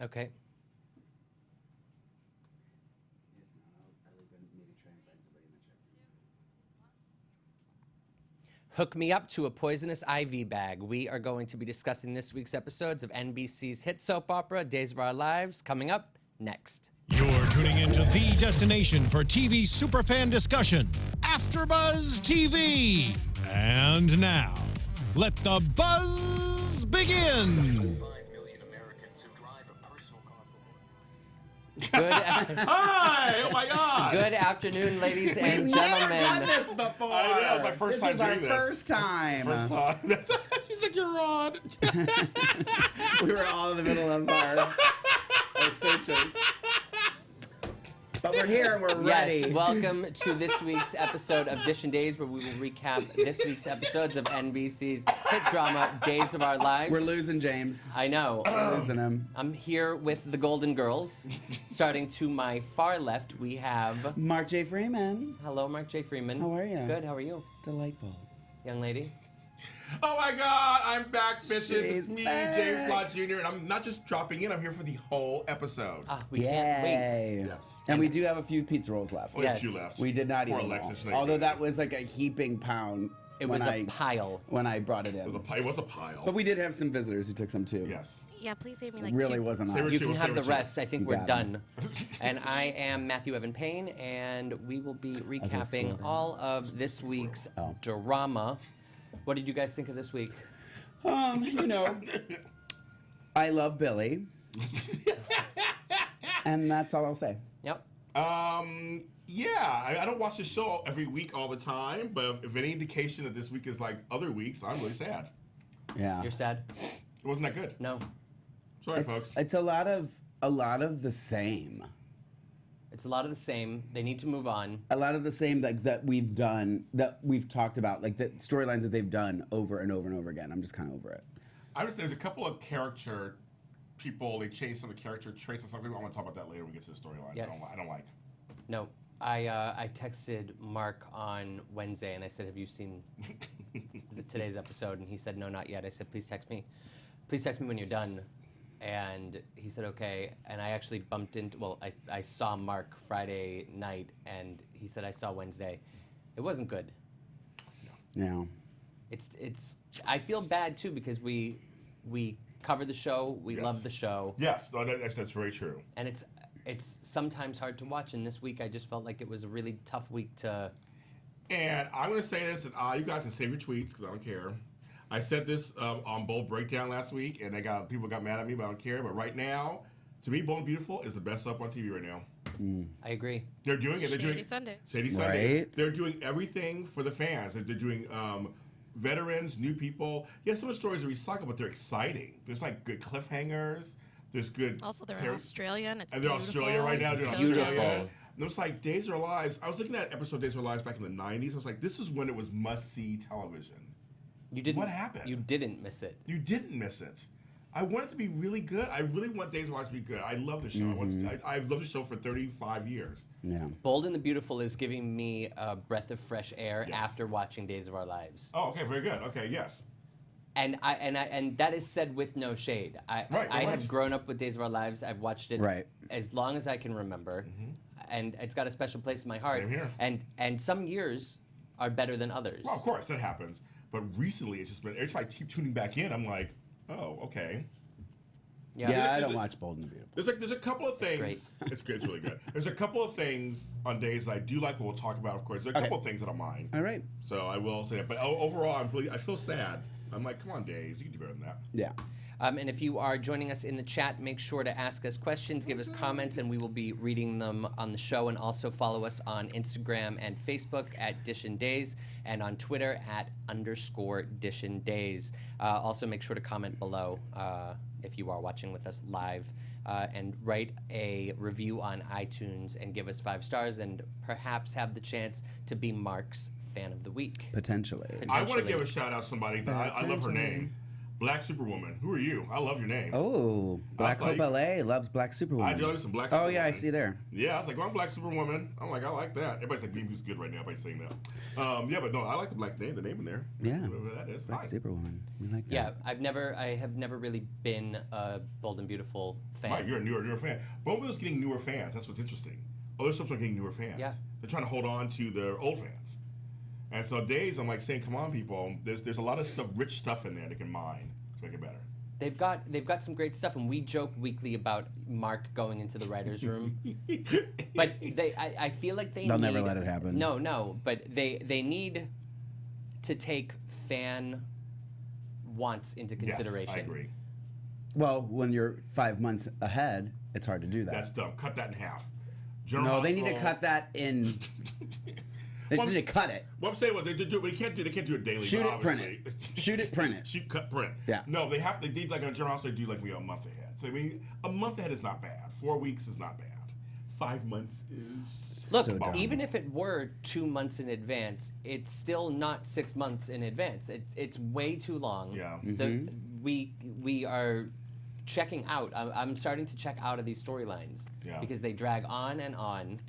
Okay. Hook me up to a poisonous IV bag. We are going to be discussing this week's episodes of NBC's hit soap opera, Days of Our Lives, coming up next. You're tuning into the destination for TV superfan discussion, AFTERBUZZ TV. And now, let the buzz begin. Good Hi! Oh my God! Good afternoon, ladies and We've gentlemen. never done this before. I know, my first time This is our doing this. first time. First time. She's like, you're on. We were all in the middle of our searches. But we're here and we're ready. Yes, welcome to this week's episode of Dish and Days, where we will recap this week's episodes of NBC's hit drama, Days of Our Lives. We're losing James. I know. We're losing him. I'm here with the Golden Girls. Starting to my far left, we have... Mark J Freeman. Hello, Mark J Freeman. How are you? Good, how are you? Delightful. Young lady? Oh my God, I'm back, bitches. It's She's me, back. James Lott Jr., and I'm not just dropping in, I'm here for the whole episode. Ah, we can't wait. Yay. Yes. And we do have a few pizza rolls left. Only Yes. a few left. We did not eat Poor them Alexis. all. Although that was like a heaping pound. It when was I, a pile. when I brought it in. It was a pile. But we did have some visitors who took some too. Yes. Yeah, please save me like Really two. wasn't Say nice. what You Two, can say have the what two. rest. I think You we're got done. And I am Matthew Evan Paine, and we will be recapping score. all of this week's Oh. drama. What did you guys think of this week? You know, I love Billy. And that's all I'll say. Yep. Yeah, I don't watch the show every week all the time, but if any indication that this week is like other weeks, I'm really sad. Yeah. You're sad? It wasn't that good. No. Sorry, folks. It's a lot of the same. It's a lot of the same. They need to move on. A lot of the same that we've done, that we've talked about, like the storylines that they've done over and over and over again. I'm just kind of over it. There's a couple of character people, they chase some of the character traits and something. I want to talk about that later when we get to the storyline. Yes. I don't like. No. I texted Mark on Wednesday, and I said, have you seen today's episode? And he said, no, not yet. I said, please text me. Please text me when you're done. And he said, okay. And I actually bumped into, well, I saw Mark Friday night, and he said, I saw Wednesday. It wasn't good. Yeah. It's. I feel bad, too, because we cover the show. We Yes. love the show. Yes, no, that's very true. And it's sometimes hard to watch. And this week, I just felt like it was a really tough week to... And I'm going to say this, and you guys can save your tweets because I don't care. I said this on Bold Breakdown last week, and people got mad at me, but I don't care. But right now, to me, Bold and Beautiful is the best soap on TV right now. I agree. They're doing it. They're doing Shady Sunday. Shady Sunday. Right. They're doing everything for the fans. They're doing veterans, new people. Yeah, some of the stories are recycled, but they're exciting. There's like good cliffhangers. There's good. Also, they're in Australia, and it's And they're beautiful. Australia right now. It's They're in so beautiful. Australia. And it was like Days of Our Lives. I was looking at episode Days of Our Lives back in the 90s. I was like, this is when it was must-see television. You didn't. What happened? You didn't miss it. You didn't miss it. I want it to be really good. I really want Days of Our Lives to be good. I love the show. I've loved the show for 35 years. Yeah. Bold and the Beautiful is giving me a breath of fresh air Yes. after watching Days of Our Lives. Oh, okay, very good. Okay, yes. And that is said with no shade. I have grown up with Days of Our Lives. I've watched it Right. as long as I can remember, and it's got a special place in my heart. Same here. And some years are better than others. Well, of course, that happens. But recently, it's just been, every time I keep tuning back in, I'm like, oh, okay. Yeah, Yeah. I don't watch Bold and the Beautiful. There's a couple of things. great. It's good. It's really good. There's a couple of things on days that I do like. We'll talk about, of course. There's a couple of things that don't mind. All right. So I will say that. But overall, I feel sad. I'm like, come on, Days, you can do better than that. Yeah. And if you are joining us in the chat, make sure to ask us questions, give us comments, and we will be reading them on the show. And also follow us on Instagram and Facebook at Dish and Days, and on Twitter at _Dish and Days. Also, make sure to comment below if you are watching with us live, and write a review on iTunes and give us 5 stars, and perhaps have the chance to be Mark's Fan of the Week. Potentially. I want to give a shout out to somebody that I love her name. Black Superwoman. Who are you? I love your name. Oh, Black Hope LA loves Black Superwoman. I do like some Black Oh, Superwoman. yeah, I see there. Yeah, I was like, well, I'm Black Superwoman. I'm like, I like that. Everybody's like, who's good right now? Everybody's saying that. Yeah, but no, I like the black name, the name in there. Yeah. Whoever that is. Black Superwoman. We like that. Yeah, I have never really been a Bold and Beautiful fan. Right, you're a newer fan. Both of those getting newer fans. That's what's interesting. Other stuff's not getting newer fans. Yeah. They're trying to hold on to their old fans. And so Days, I'm like saying, come on, people. There's a lot of stuff, rich stuff in there they can mine to make it better. They've got some great stuff, and we joke weekly about Mark going into the writers' room. But I feel like they'll never let it happen. No, but they need to take fan wants into consideration. Yes, I agree. Well, when you're 5 months ahead, it's hard to do that. That's dumb. Cut that in half. No, they need to cut that in. They just need to cut it. Well, I'm saying what they do. They can't do it daily. Shoot but it, print obviously. it. Shoot it, print it. Shoot, cut, print. Yeah. No, they need like on General House, they do like a month ahead. So I mean, a month ahead is not bad. 4 weeks is not bad. 5 months is. Look, So dumb. even if it were 2 months in advance, it's still not 6 months in advance. It's way too long. Yeah. We are checking out. I'm starting to check out of these storylines because they drag on and on.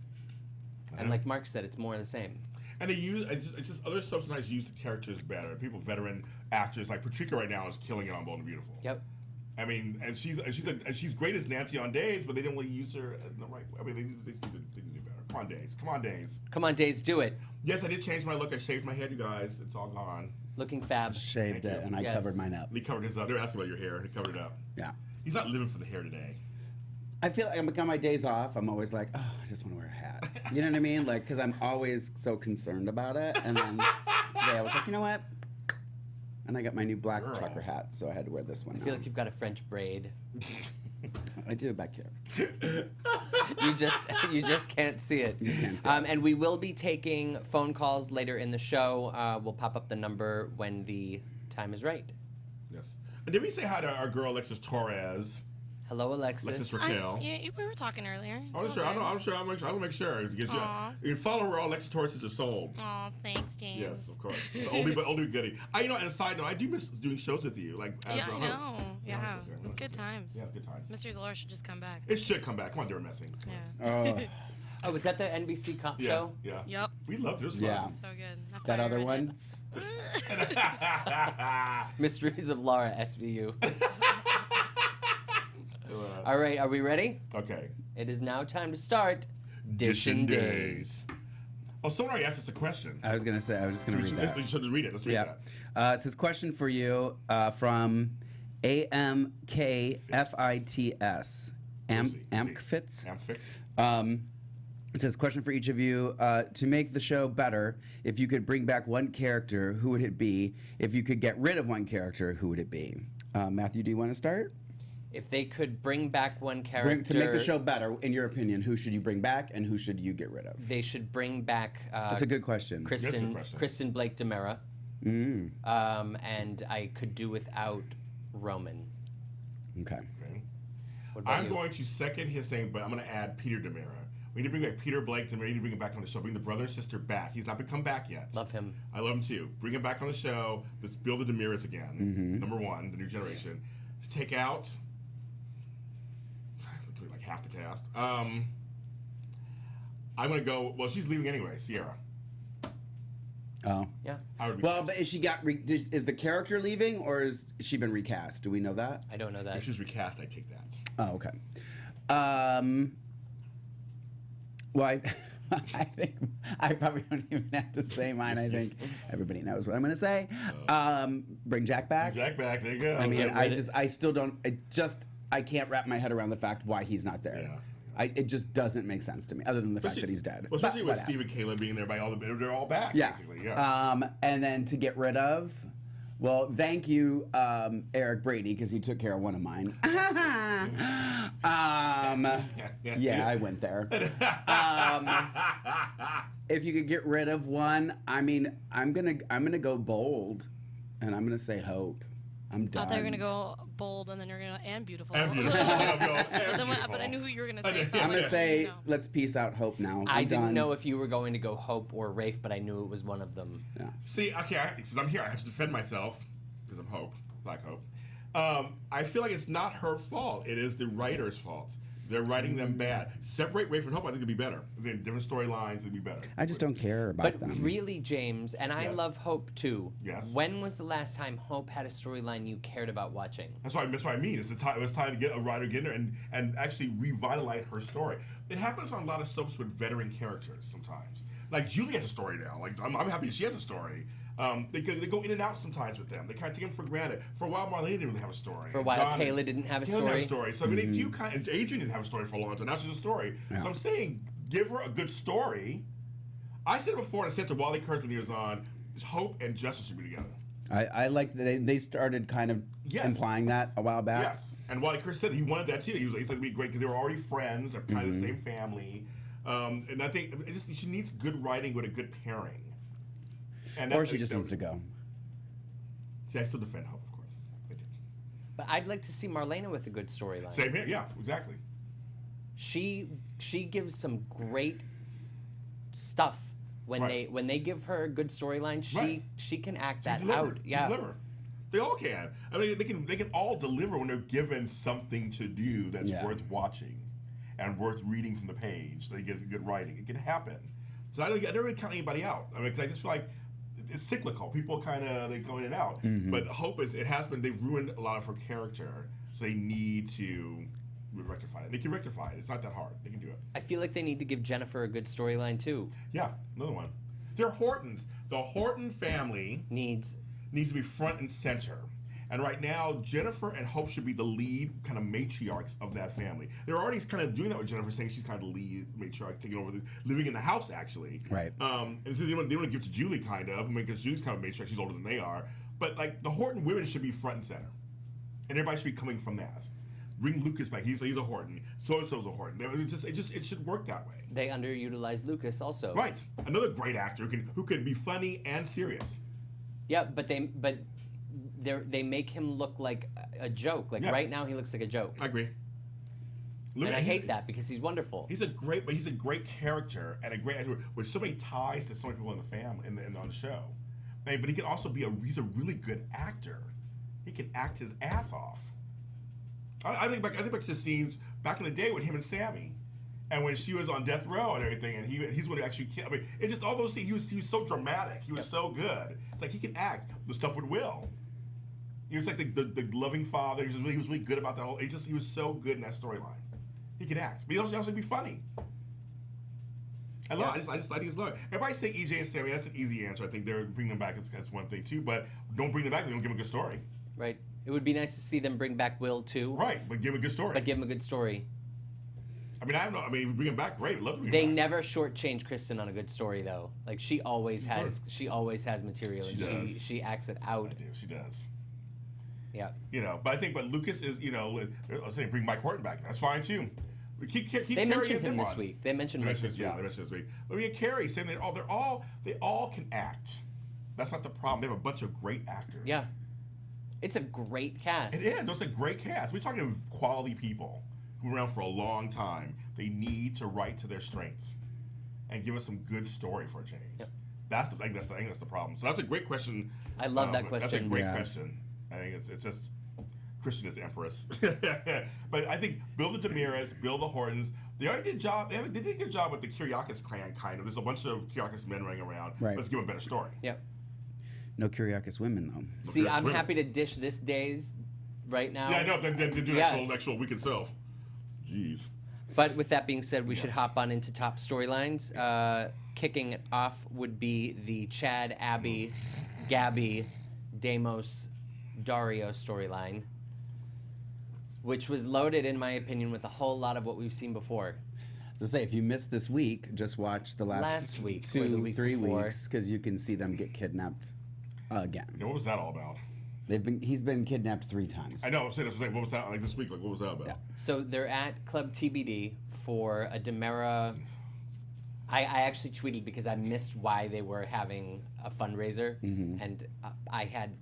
And like Mark said, it's more of the same. And they use it's just other stuff sometimes use the characters better. People, veteran actors like Patricia right now is killing it on Bold and Beautiful. Yep. I mean, and she's great as Nancy on Days, but they didn't really use her in the right way. I mean, they need to do better. Come on, Days. Come on, Days. Come on, Days, do it. Yes, I did change my look. I shaved my head, you guys. It's all gone. Looking fab. Shaved Thank you. it, and I Yes. covered mine up. He covered his up. They were asking about your hair. He covered it up. Yeah. He's not living for the hair today. I feel like on my days off, I'm always like, oh, I just want to wear a hat. You know what I mean? Like, because I'm always so concerned about it. And then today I was like, you know what? And I got my new black trucker hat, so I had to wear this one. I feel like you've got a French braid. I do back here. You just can't see it. You just can't see it. And we will be taking phone calls later in the show. We'll pop up the number when the time is right. Yes. And did we say hi to our girl Alexis Torres? Hello, Alexis. Alexis Raquel. Yeah, we were talking earlier. I'm It's sure. all I'm good. sure. I'll make sure. You Aw. can follow her. Alexis Torres is her soul. Aw, thanks, James. Yes, of course. The oldie but goodie. And a side note, I do miss doing shows with you. Like as Yeah, a I host. know. Yeah, it was good times. Yeah, good times. Mysteries of Laura should just come back. It should come back. Come on, Darren Messing. Yeah. Oh, Oh, was that the NBC comp Yeah, show? yeah. Yep. We loved it. It was yeah. fun. So good. Not That quite other read one? Mysteries of Laura, SVU. All right, are we ready? Okay. It is now time to start Dishin' Days. Oh, someone already asked us a question. I was just going to read that. You should read it. Let's read Yeah. that. It says, question for you from AMKFITS. Amkfits? Amfix. It says, question for each of you. To make the show better, if you could bring back one character, who would it be? If you could get rid of one character, who would it be? Matthew, do you want to start? If they could bring back one character... To make the show better, in your opinion, who should you bring back and who should you get rid of? They should bring back That's a good question. That's a good Kristen question. Blake DeMera. And I could do without Roman. Okay. Okay. What about I'm you? going to second his thing, but I'm going to add Peter DeMera. We need to bring back Peter Blake DeMera. We need to bring him back on the show. Bring the brother and sister back. He's not become back yet. Love him. I love him too. Bring him back on the show. Let's build the DeMeras again. Number one, the new generation. Let's take out... like half the cast. I'm gonna go. Well, she's leaving anyway. Sierra. Oh. Yeah. I would Well, but is is the character leaving or has she been recast? Do we know that? I don't know that. if she's recast, I take that. Oh, okay. Well, I think I probably don't even have to say mine. I think everybody knows what I'm going to say. Bring Jack back. Jack back. There you go. I mean, Get rid I can't wrap my head around the fact why he's not there. Yeah. It just doesn't make sense to me, other than the fact that he's dead. Well, especially But with whatever. Steve and Caleb being there by all they're all back. Yeah. Basically. Yeah. And then to get rid of, well, thank you, Eric Brady, because he took care of one of mine. Yeah, I went there. If you could get rid of one, I mean, I'm gonna go bold, and I'm gonna say Hope. I'm I done. thought you were gonna go bold and then you're gonna and beautiful. And beautiful. But I knew who you were gonna say. So I'm like, gonna say no. let's peace out Hope now. I I'm didn't done. know if you were going to go Hope or Rafe, but I knew it was one of them. Yeah. See, okay, since I'm here, I have to defend myself because I'm Hope, Black Hope. I feel like it's not her fault. It is the writer's fault. They're writing them bad. Separate Rafe and Hope, I think it'd be better. Different storylines, it'd be better. I just don't care about them. But really, James, and I love Hope too. Yes. When was the last time Hope had a storyline you cared about watching? That's what I mean. It was time to get a writer in there and actually revitalize her story. It happens on a lot of soaps with veteran characters sometimes. Like Julie has a story now. Like I'm happy she has a story. They go in and out sometimes with them. They kind of take them for granted. For a while, Marlene didn't really have a story. For a while, Kayla didn't have a story. Didn't have a story. So I mean, they do kind of. Adrian didn't have a story for a long time. Now she's a story. Yeah. So I'm saying, give her a good story. I said it before, and I said to Wally Kurtz when he was on, Hope and Justice should be together. I like that they started kind of implying that a while back. Yes, and Wally Kurtz said he wanted that too. He was like, it'd be great because they were already friends. They're kind of the same family. And I think she needs good writing with a good pairing. And Or she just needs to go. See, I still defend Hope, of course. I did. But I'd like to see Marlena with a good storyline. Same here, yeah, exactly. She gives some great stuff when they give her a good storyline. She can act that out. Yeah. Deliver. They all can. I mean, they can all deliver when they're given something to do that's worth watching and worth reading from the page. They get good writing. It can happen. So I don't really count anybody out. I mean, 'cause I just feel like it's cyclical. People they go in and out. But Hope they've ruined a lot of her character, so they need to rectify it. They can rectify it. It's not that hard. They can do it. I feel like they need to give Jennifer a good storyline too. Yeah, another one. They're Hortons. The Horton family needs to be front and center. And right now, Jennifer and Hope should be the lead kind of matriarchs of that family. They're already kind of doing that with Jennifer, saying she's kind of the lead matriarch, taking over, living in the house, actually. Right. And so they want to give it to Julie, kind of, because Julie's kind of matriarch. She's older than they are. But, like, the Horton women should be front and center. And everybody should be coming from that. Bring Lucas back. He's a Horton. So-and-so's a Horton. It should work that way. They underutilize Lucas also. Right. Another great actor who can be funny and serious. Yeah, but they make him look like a joke. Like right now, he looks like a joke. I agree. And I hate that because he's wonderful. He's a great character and a great actor with so many ties to so many people in the family and on the show. But he can also he's a really good actor. He can act his ass off. I think back to the scenes back in the day with him and Sammy, and when she was on death row and everything, and he's what actually killed. I mean, it's just all those scenes. He was so dramatic. He was so good. It's like he can act. The stuff with Will. He was like the loving father. He was really good about that whole. He was so good in that storyline. He can act, but he also be funny. I love. I think it's love. Everybody say EJ and Sammy. That's an easy answer. I think they're bringing them back. That's one thing too. But don't bring them back. They don't give them a good story. Right. It would be nice to see them bring back Will too. Right, but give him a good story. I mean, I don't know. I mean, if you bring him back, great. I'd love to bring him back. They never shortchange Kristen on a good story though. Like she always has material, and she acts it out. She does. Yeah. But Lucas is, let's say bring Mike Horton back. That's fine too. We keep they mentioned him this week. They mentioned Mike this week. Yeah, they mentioned this week. But we have Carrie saying they all can act. That's not the problem. They have a bunch of great actors. Yeah. It's a great cast. Yeah, it's a great cast. We're talking quality people who were around for a long time. They need to write to their strengths and give us some good story for a change. Yep. I think that's the problem. So that's a great question. I love that question. That's a great question. I think it's just Christian is empress. But I think Bill the Demiras, Bill the Hortons, they already did a job. They did a good job with the Kyriakis clan, kind of. There's a bunch of Kyriakis men running around. Right. Let's give them a better story. Yep. No Kyriakis women though. See, I'm happy to dish this days right now. Yeah, no, then do actual week itself. Jeez. But with that being said, we should hop on into top storylines. Kicking it off would be the Chad, Abby, Gabby, Deimos, Dario storyline, which was loaded, in my opinion, with a whole lot of what we've seen before. To say, if you missed this week, just watch the last week, 2-3 weeks, because you can see them get kidnapped again. Yeah, what was that all about? He's been kidnapped 3 times. I know. I'm saying what was that like this week? Like, what was that about? Yeah. So they're at Club TBD for a Demera. I actually tweeted because I missed why they were having a fundraiser, and I had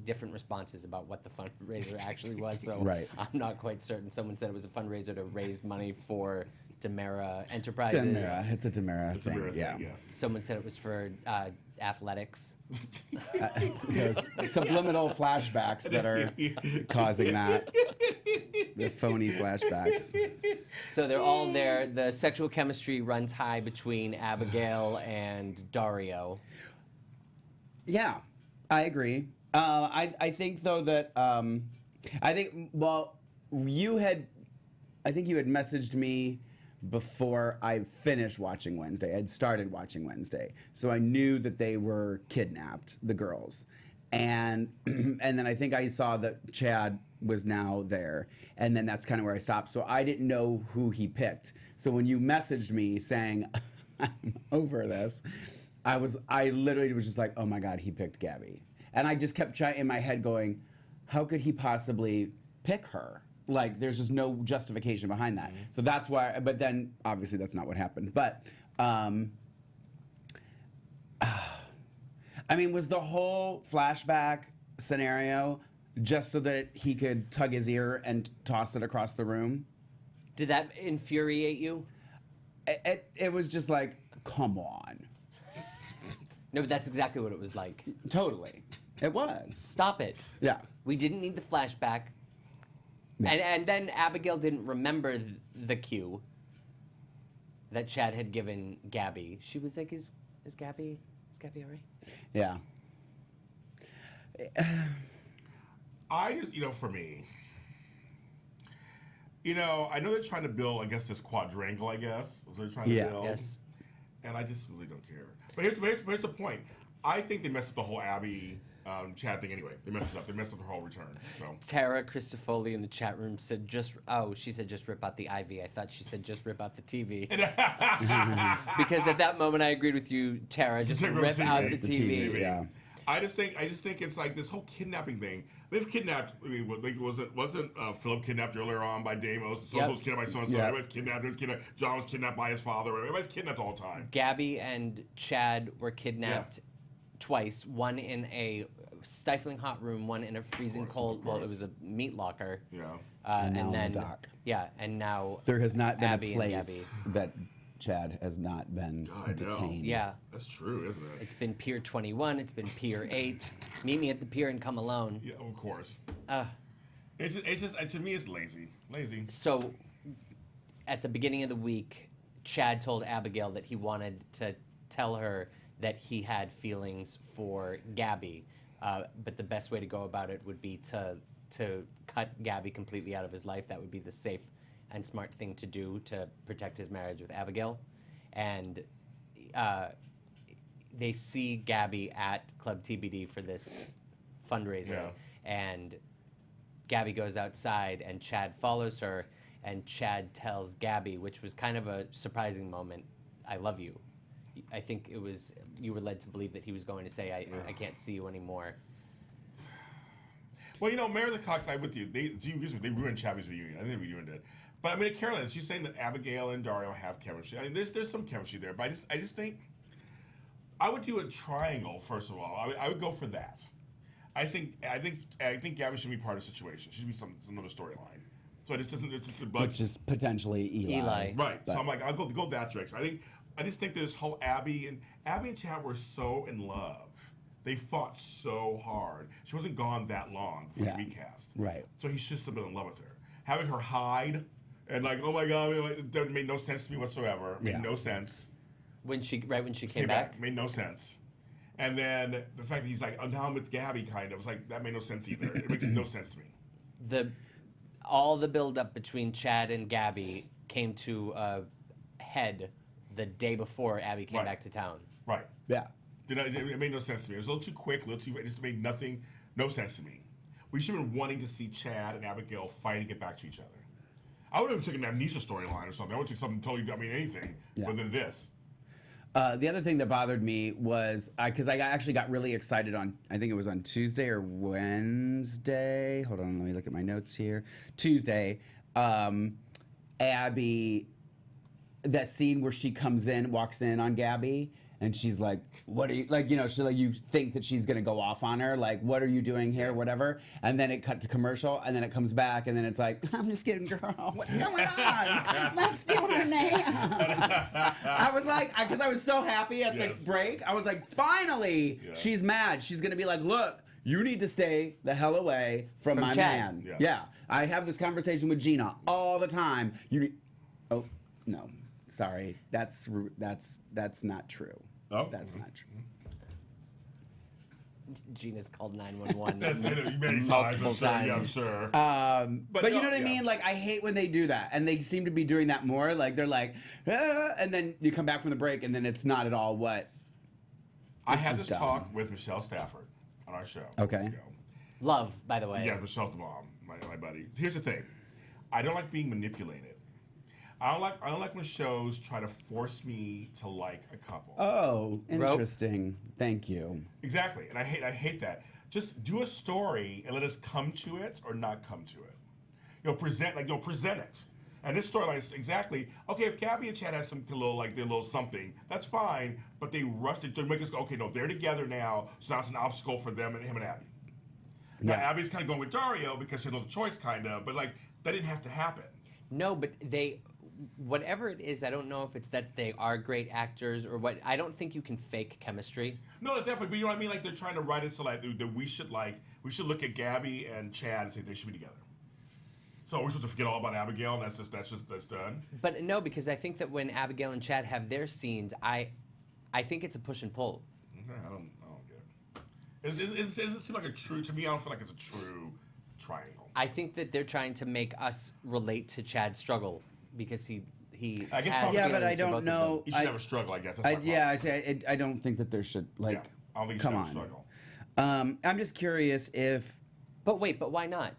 different responses about what the fundraiser actually was. So I'm not quite certain. Someone said it was a fundraiser to raise money for Demera Enterprises. It's a Demera thing. Yeah. Yes. Someone said it was for athletics. It's those subliminal flashbacks that are causing that. The phony flashbacks. So they're all there. The sexual chemistry runs high between Abigail and Dario. Yeah, I agree. I think though that I think you had messaged me before I finished watching Wednesday. I'd started watching Wednesday, so I knew that they were kidnapped, the girls, and then I think I saw that Chad was now there, and then that's kind of where I stopped. So I didn't know who he picked. So when you messaged me saying I'm over this, I literally was just like, oh my God, he picked Gabby, and I just kept trying in my head going, how could he possibly pick her? Like, there's just no justification behind that. Mm-hmm. So that's why, but then obviously that's not what happened. But, I mean, was the whole flashback scenario just so that he could tug his ear and toss it across the room? Did that infuriate you? It was just like, come on. No, but that's exactly what it was like. Totally. It was. Stop it. Yeah. We didn't need the flashback. And then Abigail didn't remember the cue that Chad had given Gabby. She was like, is Gabby all right? Yeah. I just, for me, I know they're trying to build, I guess, this quadrangle, I guess. So they're trying to build. Yes. And I just really don't care. But here's the point. I think they messed up the whole Abby Chad thing anyway. They messed it up. They messed up her whole return. So Tara Christofoli in the chat room said she said just rip out the IV. I thought she said just rip out the TV. Because at that moment I agreed with you, Tara. Just rip out the TV. Yeah. I just think it's like this whole kidnapping thing. They've kidnapped. I mean, wasn't Philip kidnapped earlier on by Deimos? So was kidnapped by so and so. Everybody's kidnapped. John was kidnapped by his father. Everybody's kidnapped all the time. Gabby and Chad were kidnapped twice. One in a stifling hot room. One in a freezing cold. Well, it was a meat locker. Yeah. And then on the dock. Yeah, and now there has not been Abby a place that Chad has not been detained. Yeah. That's true, isn't it? It's been Pier 21. It's been Pier 8. Meet me at the pier and come alone. Yeah, of course. It's just to me, it's lazy. So, at the beginning of the week, Chad told Abigail that he wanted to tell her that he had feelings for Gabby, but the best way to go about it would be to cut Gabby completely out of his life. That would be the safe and smart thing to do to protect his marriage with Abigail. And they see Gabby at Club TBD for this fundraiser, and Gabby goes outside, and Chad follows her, and Chad tells Gabby, which was kind of a surprising moment, "I love you." I think you were led to believe that he was going to say, I can't see you anymore. Well, Meredith Cox, I'm with you. They ruined Chabby's reunion. I think they ruined it. But I mean, Carolyn, she's saying that Abigail and Dario have chemistry. I mean, there's some chemistry there, but I just think I would do a triangle first of all. I would go for that. I think Gabby should be part of the situation. She should be another storyline. So it just doesn't. It's just a bunch. Which is potentially Eli. Right. So I'm like, I'll go that direction. I just think this whole Abby and Chad were so in love. They fought so hard. She wasn't gone that long for the recast. Right. So he should have been in love with her. Having her hide and like, oh my God, it made no sense to me whatsoever. Made no sense. When she came back? Made no sense. And then the fact that he's like, oh, now I'm with Gabby, kind of. It's like, that made no sense either. It makes no sense to me. All the build-up between Chad and Gabby came to a head the day before Abby came back to town. Right. Yeah. It made no sense to me. It was a little too quick, it just made no sense to me. We should have been wanting to see Chad and Abigail fight and get back to each other. I would have taken an amnesia storyline or something. I would have taken something totally, anything other than this. The other thing that bothered me was, because I actually got really excited I think it was on Tuesday or Wednesday. Hold on, let me look at my notes here. Tuesday, Abby, that scene where she walks in on Gabby, and she's like, what are you, you think that she's gonna go off on her, like, what are you doing here, whatever, and then it cut to commercial, and then it comes back, and then it's like, I'm just kidding, girl, what's going on? Let's do her nails. I was like, because I was so happy at the break. I was like, finally, she's mad. She's gonna be like, look, you need to stay the hell away from my Chad. man. Yeah, I have this conversation with Gina all the time. Oh no, sorry, that's not true. Oh, that's not true. Gina's called 911 multiple times. Yeah, I'm sure. But you know what I mean? Like, I hate when they do that, and they seem to be doing that more. Like, they're like, and then you come back from the break, and then it's not at all what. I had this talk with Michelle Stafford on our show. Okay. Love, by the way. Yeah, Michelle's the bomb, my buddy. Here's the thing, I don't like being manipulated. I don't like when shows try to force me to like a couple. Oh, interesting. Thank you. Exactly, and I hate that. Just do a story and let us come to it or not come to it. Present it. And this storyline is exactly okay. If Gabby and Chad has some little something, that's fine. But they rushed it to make us go. Okay, no, they're together now, so now it's an obstacle for them and him and Abby. Now Abby's kind of going with Dario because she had no choice, kind of. But like that didn't have to happen. No, but whatever it is, I don't know if it's that they are great actors or what. I don't think you can fake chemistry. No, that's that. But you know what I mean? Like they're trying to write it so like that we should look at Gabby and Chad and say they should be together. So we're supposed to forget all about Abigail, and that's done. But no, because I think that when Abigail and Chad have their scenes, I think it's a push and pull. Okay, I don't get it. It doesn't seem like a true. To me, I don't feel like it's a true triangle. I think that they're trying to make us relate to Chad's struggle because he I guess has yeah, but feelings I for both don't of know. them. You should never struggle, I guess. That's my problem. I say I don't think that there should like. Yeah, I don't think you come should on. never struggle. I'm just curious if. But why not?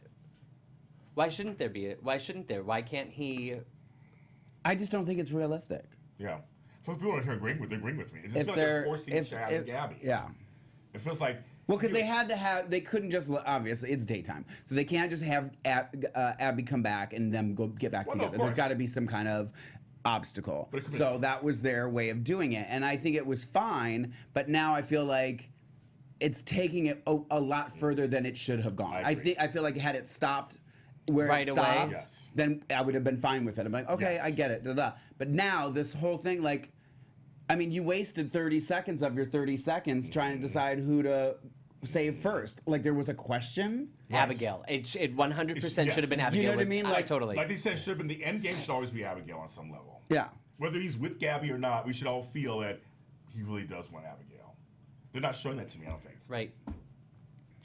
Why shouldn't there be? Why shouldn't there? Why can't he? I just don't think it's realistic. Yeah. So if people are agreeing with me. It just If feels like they're they're forcing Chad and Gabby. Yeah. It feels like. Well, because they couldn't just, obviously, it's daytime. So they can't just have Abby come back and them get back together. There's got to be some kind of obstacle. So that was their way of doing it. And I think it was fine, but now I feel like it's taking it a lot further than it should have gone. I feel like had it stopped where Right it away? stopped, Yes. then I would have been fine with it. I'm like, okay, Yes. I get it. But now this whole thing, like, I mean, you wasted 30 seconds of your 30 seconds trying to decide who to save first. Like, there was a question. Abigail. It 100% should have been Abigail. You know what I mean? Like totally. Like they said, it should have been the end game. Should always be Abigail on some level. Yeah. Whether he's with Gabby or not, we should all feel that he really does want Abigail. They're not showing that to me. I don't think. Right.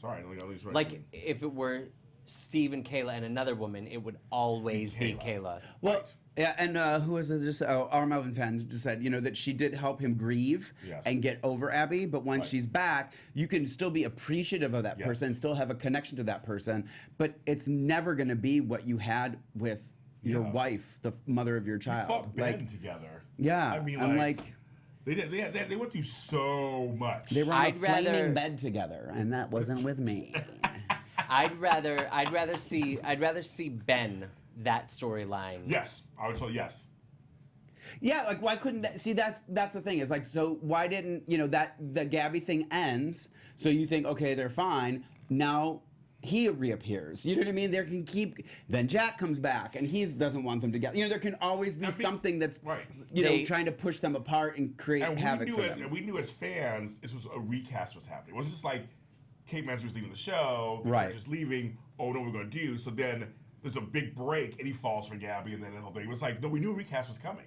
Sorry, I don't think it's right. Like if it were Steve and Kayla and another woman, it would always be Kayla. Well, yeah, and who was it? Just our Melvin fan just said, that she did help him grieve and get over Abby, but once she's back, you can still be appreciative of that person and still have a connection to that person, but it's never going to be what you had with your wife, the mother of your child. You fought Ben together. Yeah, I mean, I'm like they went through so much. they were on a flaming bed together, and that wasn't with me. I'd rather see Ben that storyline. Yes, I would tell you yes. Yeah, like why couldn't that, see that's the thing is like, so why didn't that the Gabby thing ends, so you think okay they're fine, now he reappears, you know what I mean, there can keep, then Jack comes back and he doesn't want them together, there can always be something that's trying to push them apart and create havoc for them. And we knew as fans this was a recast was happening. It wasn't just like Kate Mansfield was leaving the show, right, just leaving, oh no we're going to do, so then there's a big break and he falls for Gabby and then the whole thing. It was like, no, we knew a recast was coming.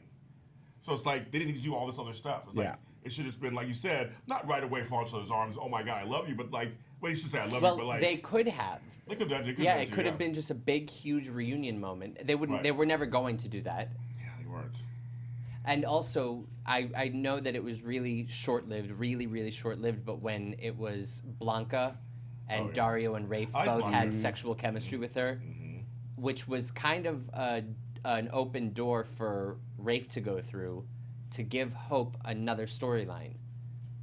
So it's like, they didn't need to do all this other stuff. It's like, it should have just been, like you said, not right away fall into his arms, oh my God, I love you, but like, well, you should say I love you, but like. They could have. They could have. It could have been just a big, huge reunion moment. They wouldn't. They were never going to do that. Yeah, they weren't. And also, I know that it was really short-lived, really, really short-lived, but when it was Blanca and Dario and Rafe both had sexual chemistry with her, which was kind of an open door for Rafe to go through to give Hope another storyline,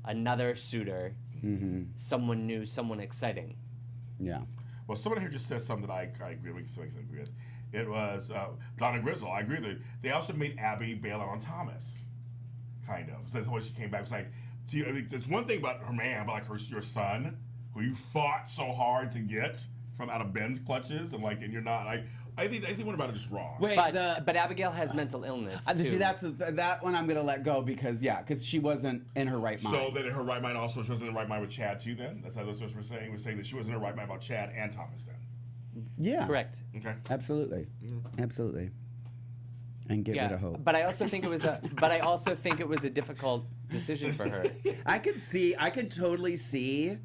another suitor, someone new, someone exciting. Yeah. Well, someone here just said something that I agree with. It was Donna Grizzle. I agree with her. They also made Abby bail out on Thomas, kind of. So when she came back, it's like, see, I mean, there's one thing about her man, but like your son, who you fought so hard to get from out of Ben's clutches, and like, and you're not like, I think one about it is wrong. Wait, But Abigail has mental illness too. see, that one I'm gonna let go because she wasn't in her right mind. So then in her right mind also, she wasn't in her right mind with Chad too. Then that's what we're saying. We're saying that she wasn't in her right mind about Chad and Thomas. Then. Yeah. Correct. Okay. Absolutely. Absolutely. And give her the hope. But I also think it was a difficult decision for her. I could totally see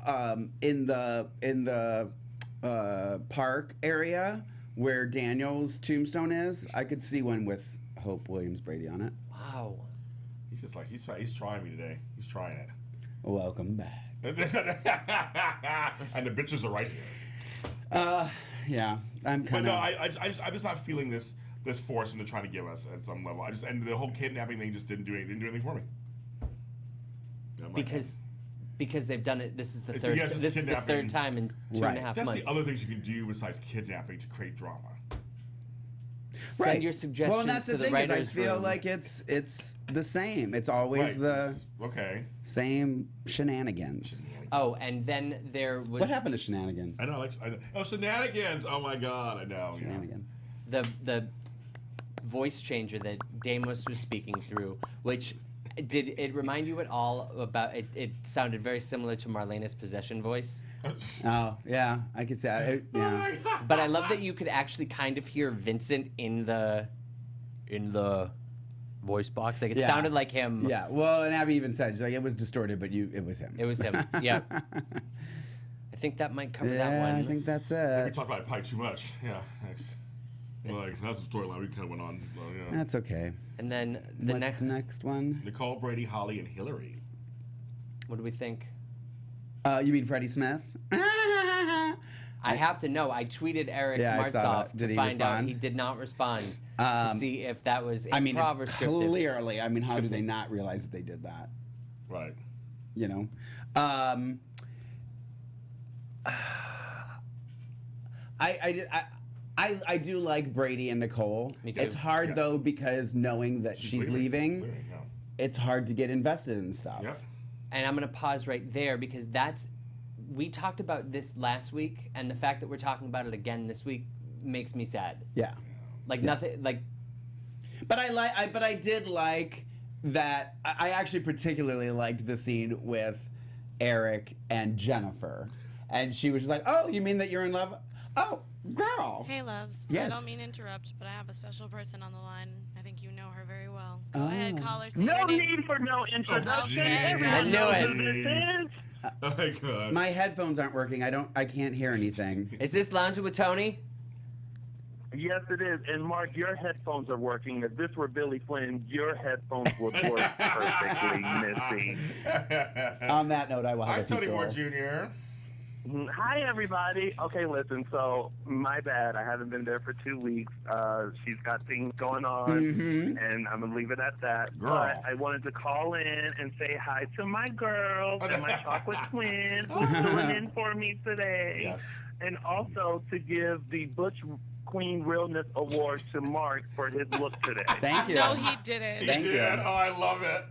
in the park area where Daniel's tombstone is. I could see one with Hope Williams Brady on it. Wow. He's just like he's trying me today. He's trying it. Welcome back. And the bitches are right here. Yeah, I'm kind of. But no, I'm just not feeling this force into trying to give us at some level. And the whole kidnapping thing just didn't do anything for me. Because they've done it. This is the third. Yes, This is the third time in 2.5 months. That's the other things you can do besides kidnapping to create drama. Send your suggestions well, and that's to the the thing writers' is I feel room. like it's the same. It's always the same shenanigans. Oh, and then there was What happened to shenanigans? I know. Oh, shenanigans! Oh my God, I know. Shenanigans. the voice changer that Damos was speaking through, which did it remind you at all about it? It sounded very similar to Marlena's possession voice. Oh yeah, I could say that. Yeah. But I love that you could actually kind of hear Vincent in the voice box. Like it sounded like him. Yeah. Well, and Abby even said she's like it was distorted, but it was him. It was him. Yeah. I think that might cover that one. I think that's We it. talked about Pike too much. Yeah. Thanks. Like that's the storyline we kind of went on. Yeah. That's okay. And then the What's next one? Nicole, Brady, Holly, and Hillary. What do we think? You mean Freddie Smith? I have to know. I tweeted Eric I saw Martzoff that. Did to he find out. respond? He did not respond to see if that was improv or it's scripted. clearly. I mean, how do they not realize that they did that? Right. You know. I do like Brady and Nicole. Me too. It's hard though because knowing that she's leaving, Yeah. it's hard to get invested in stuff. Yep. And I'm going to pause right there because we talked about this last week, and the fact that we're talking about it again this week makes me sad. Yeah. Like nothing. Like But I did like that. I actually particularly liked the scene with Eric and Jennifer, and she was just like, "Oh, you mean that you're in love? Oh, girl." Hey, loves. Yes. I don't mean to interrupt, but I have a special person on the line. I think you know her very well. Go ahead, call her. Say No her name. need for no introduction. Okay. Everyone I knew knows it. who this is. Oh my God. My headphones aren't working. I can't hear anything. is this Lounging with Tony? Yes, it is. And Mark, your headphones are working. If this were Billy Flynn, your headphones would work perfectly, Missy. On that note, I will have I'm a Tony pizza Moore roll. Jr. Hi, everybody. Okay, listen, so my bad. I haven't been there for 2 weeks. She's got things going on, and I'm going to leave it at that. Girl. But I wanted to call in and say hi to my girl and my chocolate twin who's filling in for me today. Yes. And also to give the Butch Queen Realness Award to Mark for his look today. Thank you. No, he didn't. Thank you. Yeah, oh, I love it.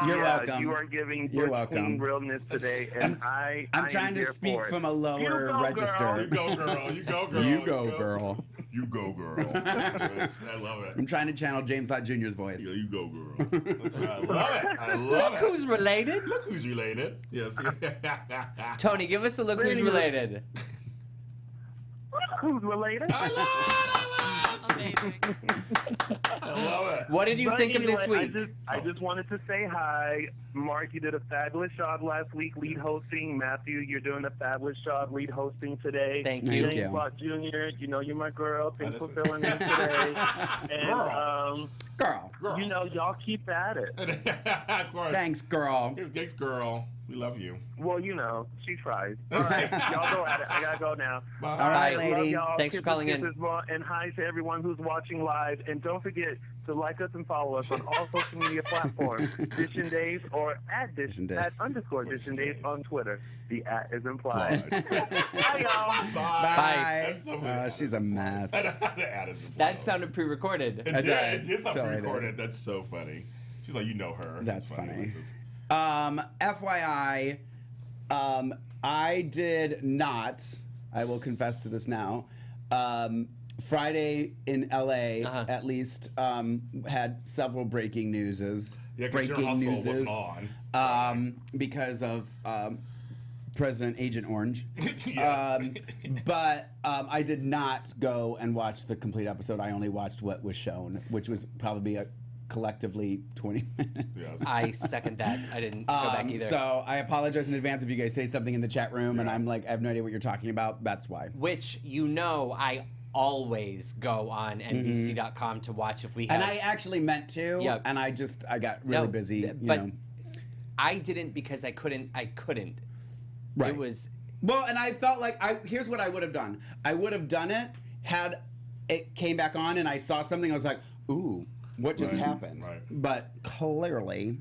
You're welcome. You are giving You're Butch welcome. Queen Realness today, and I'm trying to here speak for it. from a You lower go, register. You go, girl. You go, girl. You go, girl. You go, girl. That's right. I love it. I'm trying to channel James Lott Jr.'s voice. Yeah, you go, girl. That's right. I love it. I love it. Who's related? Look who's related. Yes. Tony, give us a look who's related. Who's related? I love it. Amazing. I love it. What did you But think anyway, of this week? I just wanted to say hi. Mark, you did a fabulous job last week lead hosting. Matthew, you're doing a fabulous job lead hosting today. Thank Thank you. you. James Lott Jr., you know you're my girl. Thanks for listen. filling in today. And, Girl. Girl. Girl. you know, y'all keep at it. Of course. Thanks, girl. Thanks, girl. We love you. Well, you know, she tries. All right, y'all go at it. I gotta go now. Bye. All right, Love lady. y'all. Thanks for Kisses, calling in. kisses, and hi to everyone who's watching live. And don't forget to like us and follow us on all social media platforms. Dishin Days or at Dishin Days. @_Dishin Days on Twitter. The @ is implied. Bye, y'all. Bye. That's so funny. She's a mess. The ad is That sounded pre-recorded. It I did. did. It did sound Totally pre-recorded. That's so funny. She's like, you know her. That's It's funny. This is- FYI, I did not I will confess to this now. Friday in LA, at least, had several breaking newses. Yeah, because your hospital wasn't on. Because of President Agent Orange. Yes. But I did not go and watch the complete episode. I only watched what was shown, which was probably a collectively 20 minutes. Yes. I second that. I didn't go back either. So I apologize in advance if you guys say something in the chat room and I'm like, I have no idea what you're talking about. That's why. Which, I always go on NBC.com to watch if we have. And I actually meant to. Yep. And I got really busy. You know. I didn't because I couldn't. Right. It was. Well, and I felt like here's what I would have done. I would have done it had it came back on and I saw something. I was like, ooh, what just happened? Right. But clearly,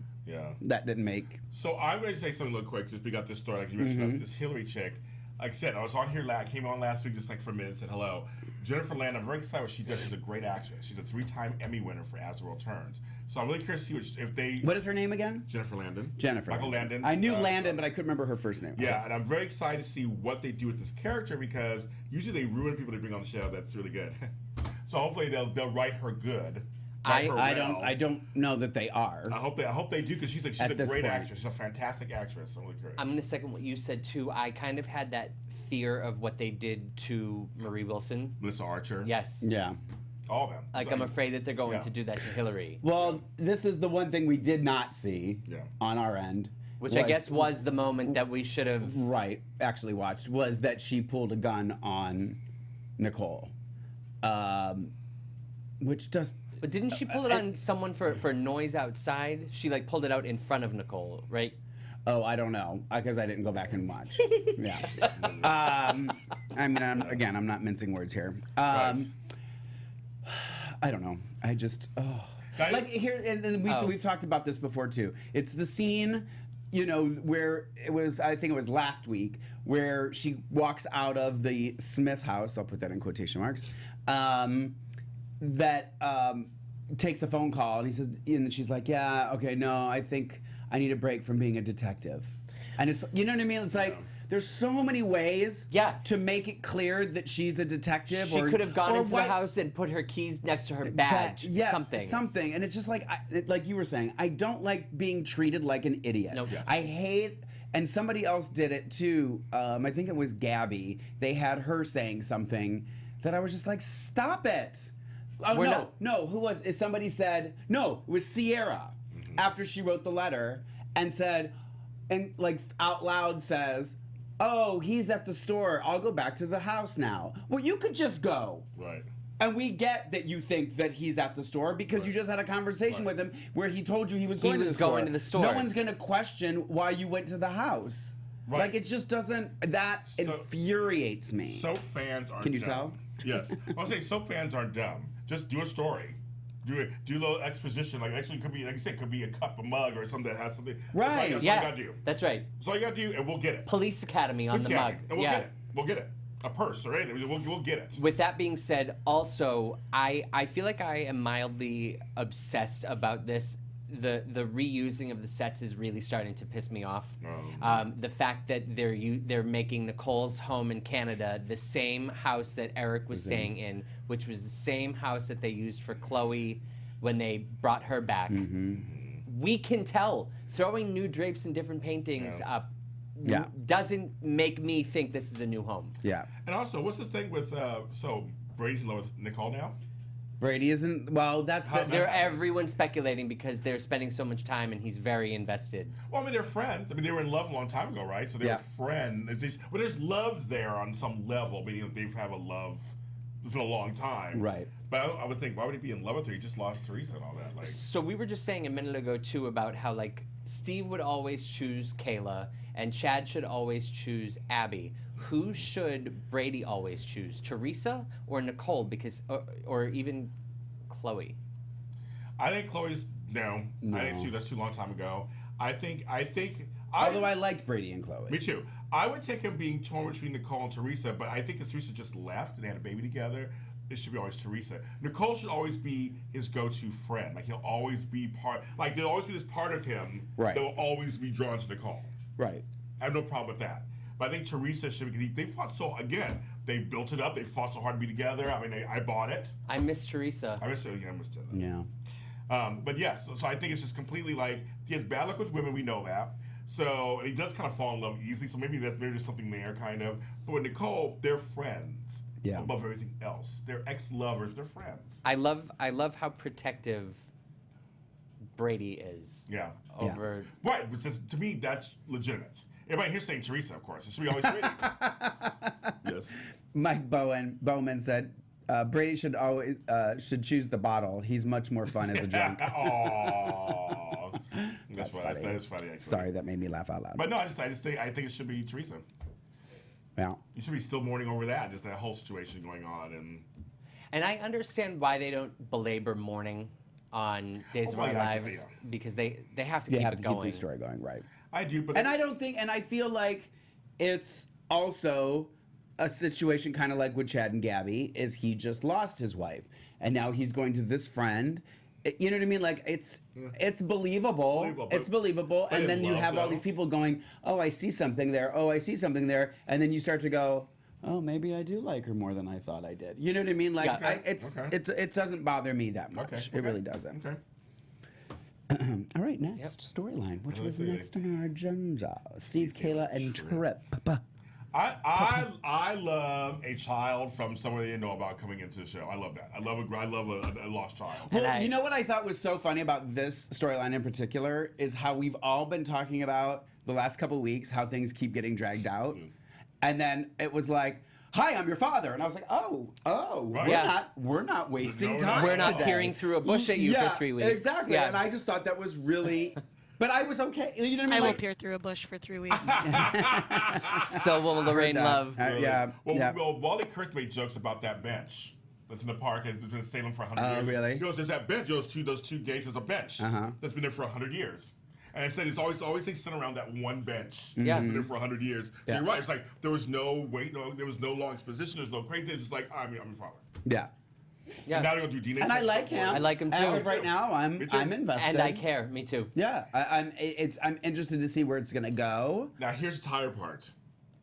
that didn't make. So I'm going to say something real quick. Just we got this story, like you mentioned, this Hillary chick. Like I said, I was on here. I came on last week, just like for a minute, and said hello. Jennifer Land. I'm very excited what she does. She's a great actress. She's a 3-time Emmy winner for As the World Turns. So I'm really curious to see if they. What is her name again? Jennifer Landon. Michael Landon. I knew Landon, but I couldn't remember her first name. Yeah, and I'm very excited to see what they do with this character because usually they ruin people they bring on the show. That's really good. So hopefully they'll write her good. I don't know that they are. I hope they do because she's a great actress. She's a fantastic actress. I'm really curious. I'm going to second what you said too. I kind of had that fear of what they did to Marie Wilson. Melissa Archer. Yes. Yeah. All of them. Like, So, I'm afraid that they're going to do that to Hillary. Well, this is the one thing we did not see on our end. Which I guess was the moment that we should have... actually watched, was that she pulled a gun on Nicole. Which just... But didn't she pull it on someone for noise outside? She, like, pulled it out in front of Nicole, right? Oh, I don't know, because I didn't go back and watch. Yeah. I mean, I'm not mincing words here. I don't know. I just, like here, and we've talked about this before too. It's the scene, where it was. I think it was last week where she walks out of the Smith house. I'll put that in quotation marks. Takes a phone call and he says, and she's like, yeah, okay, no, I think I need a break from being a detective. And it's, you know what I mean? It's like, there's so many ways to make it clear that she's a detective. She could have gone into the house and put her keys next to her badge. Yes, something. And it's just like, like you were saying, I don't like being treated like an idiot. Nope. Yes. I hate, and somebody else did it too. I think it was Gabby. They had her saying something that I was just like, stop it. Oh, no, who was it? Somebody said, no, it was Sierra after she wrote the letter and said, and like out loud says, oh, he's at the store. I'll go back to the house now. Well, you could just go. Right. And we get that you think that he's at the store because you just had a conversation with him where he told you he was going to the store. No one's going to question why you went to the house. Right. Like, it just doesn't, infuriates me. Soap fans aren't Can you dumb. tell? Yes. I'll say soap fans aren't dumb. Just do a story. Do a little exposition. Like, actually, it could be, like you said, it could be a cup, a mug, or something that has something. Right. That's all you got to do. That's right. That's all you got to do, and we'll get it. Police Academy on the mug. And we'll get it. We'll get it. A purse or anything. We'll get it. With that being said, also, I feel like I am mildly obsessed about this. The reusing of the sets is really starting to piss me off. The fact that they're making Nicole's home in Canada the same house that Eric was staying in, which was the same house that they used for Chloe when they brought her back. We can tell throwing new drapes and different paintings up doesn't make me think this is a new home. Yeah. And also, what's this thing with so Brady's in love with Nicole now? Brady isn't. Well, that's everyone's speculating because they're spending so much time and he's very invested. Well, I mean, they're friends. I mean, they were in love a long time ago, right? So they were friends. Well, there's love there on some level, meaning that they've had a love for a long time. Right. But I would think, why would he be in love with her? He just lost Teresa and all that. Like. So we were just saying a minute ago too about how like Steve would always choose Kayla and Chad should always choose Abby. Who should Brady always choose, Teresa or Nicole? Because or even Chloe? I think Chloe's no. I think that's too long time ago. I think. Although I liked Brady and Chloe. Me too. I would take him being torn between Nicole and Teresa, but I think if Teresa just left and they had a baby together, it should be always Teresa. Nicole should always be his go-to friend. Like he'll always be part. Like there'll always be this part of him that will always be drawn to Nicole. Right. I have no problem with that. But I think Teresa should, because they fought so, again, they built it up. They fought so hard to be together. I mean, I bought it. I miss Teresa. I missed it. Yeah, I missed it. Yeah. But yes, so I think it's just completely like, he has bad luck with women, we know that. So he does kind of fall in love easily, so maybe there's something there, kind of. But with Nicole, they're friends. Yeah. Above everything else. They're ex-lovers, they're friends. I love how protective Brady is. Yeah. Over. Right, which is, to me, that's legitimate. Everybody here's saying Teresa, of course. It should be always Brady. Yes. Mike Bowman said, Brady should always should choose the bottle. He's much more fun as a drunk. Oh, that's funny. That is funny. Actually. Sorry, that made me laugh out loud. But no, I think it should be Teresa. Yeah. You should be still mourning over that, just that whole situation going on, And I understand why they don't belabor mourning on Days of Our Lives, because they have to keep it going. Keep the story going, right? I do, but I don't think, and I feel like it's also a situation kind of like with Chad and Gabby, is he just lost his wife, and now he's going to this friend. You know what I mean? Like, it's believable. It's believable. And then you have all these people going, oh, I see something there. Oh, I see something there. And then you start to go, oh, maybe I do like her more than I thought I did. You know what I mean? Like, Yeah. it doesn't bother me that much. Okay. It really doesn't. Okay. All right, next storyline. Which was next on our agenda? Steve, Kayla, and Trip. I love a child from somewhere you know about coming into the show. I love that. I love a lost child. Well, you know what I thought was so funny about this storyline in particular is how we've all been talking about the last couple weeks, how things keep getting dragged out. And then it was like, hi, I'm your father. And I was like, Right. we're not wasting time. We're not today. peering through a bush at you for 3 weeks. Exactly. Yeah. And I just thought that was really, but I was okay. You know what I mean? I will Like, peer through a bush for 3 weeks. So will Lorraine Love. yeah. Well, Wally Kurth made jokes about that bench that's in the park. It's been in Salem for 100 years. Oh, really? He goes, there's that bench. Those two gates. There's a bench that's been there for 100 years. And I said it's always they sit around that one bench. Yeah. It's been there for 100 years. So Yeah. you're right. It's like there was no wait, there was no long exposition. There's no crazy. It's just like I'm your father. Yeah. Yeah. Now they're gonna do DNA. And I tests. like him. I like him too. As of right now, I'm Me too. invested. And I care. Me too. Yeah, I'm interested to see where it's gonna go. Now here's the tired part,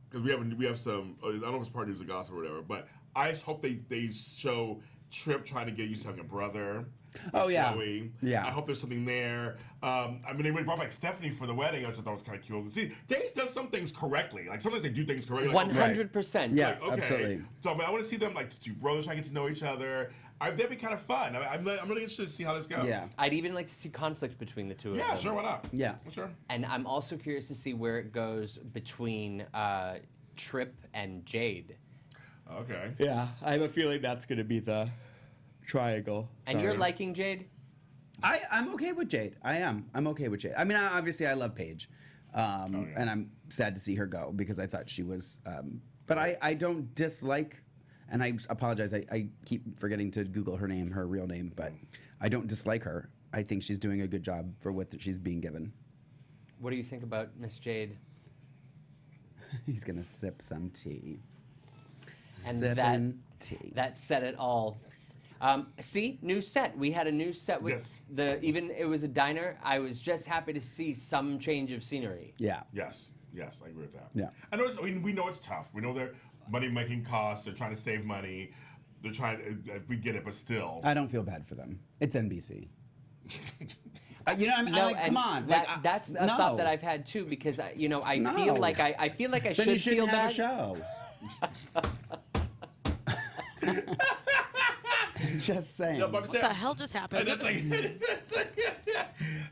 because we have some. I don't know if it's part of the gossip or whatever, but I just hope they show Trip trying to get used to having a brother. Oh, yeah. Chloe. Yeah. I hope there's something there. I mean, they brought back Stephanie for the wedding. I thought that was kind of cool. See, Days does some things correctly. Like sometimes they do things correctly. Like, 100%. Yeah. Like, okay. Absolutely. So I want to see them like two brothers trying to get to know each other. That'd be kind of fun. I'm really interested to see how this goes. Yeah. I'd even like to see conflict between the two of them. Yeah, sure. Why not? Yeah. Sure. And I'm also curious to see where it goes between Trip and Jade. Okay. Yeah, I have a feeling that's going to be the triangle. And you're liking Jade? I'm okay with Jade. I am. I'm okay with Jade. I mean, obviously, I love Paige, and I'm sad to see her go because I thought she was. But I don't dislike, and I apologize. I keep forgetting to Google her name, her real name, but I don't dislike her. I think she's doing a good job for what she's being given. What do you think about Miss Jade? He's gonna sip some tea. And Sippin' tea. That said it all. See, new set. We had a new set with Yes. it was a diner. I was just happy to see some change of scenery. Yeah. Yes, I agree with that. Yeah. I know. We know it's tough. We know they're money-making costs. They're trying to save money. They're trying. We get it, but still. I don't feel bad for them. It's NBC. You know, I mean, No, like, and come on. that's a thought that I've had too because I feel like I feel like I then you should feel shouldn't have bad. a show. Just saying. No, but I'm What saying, the hell just happened? and it's like,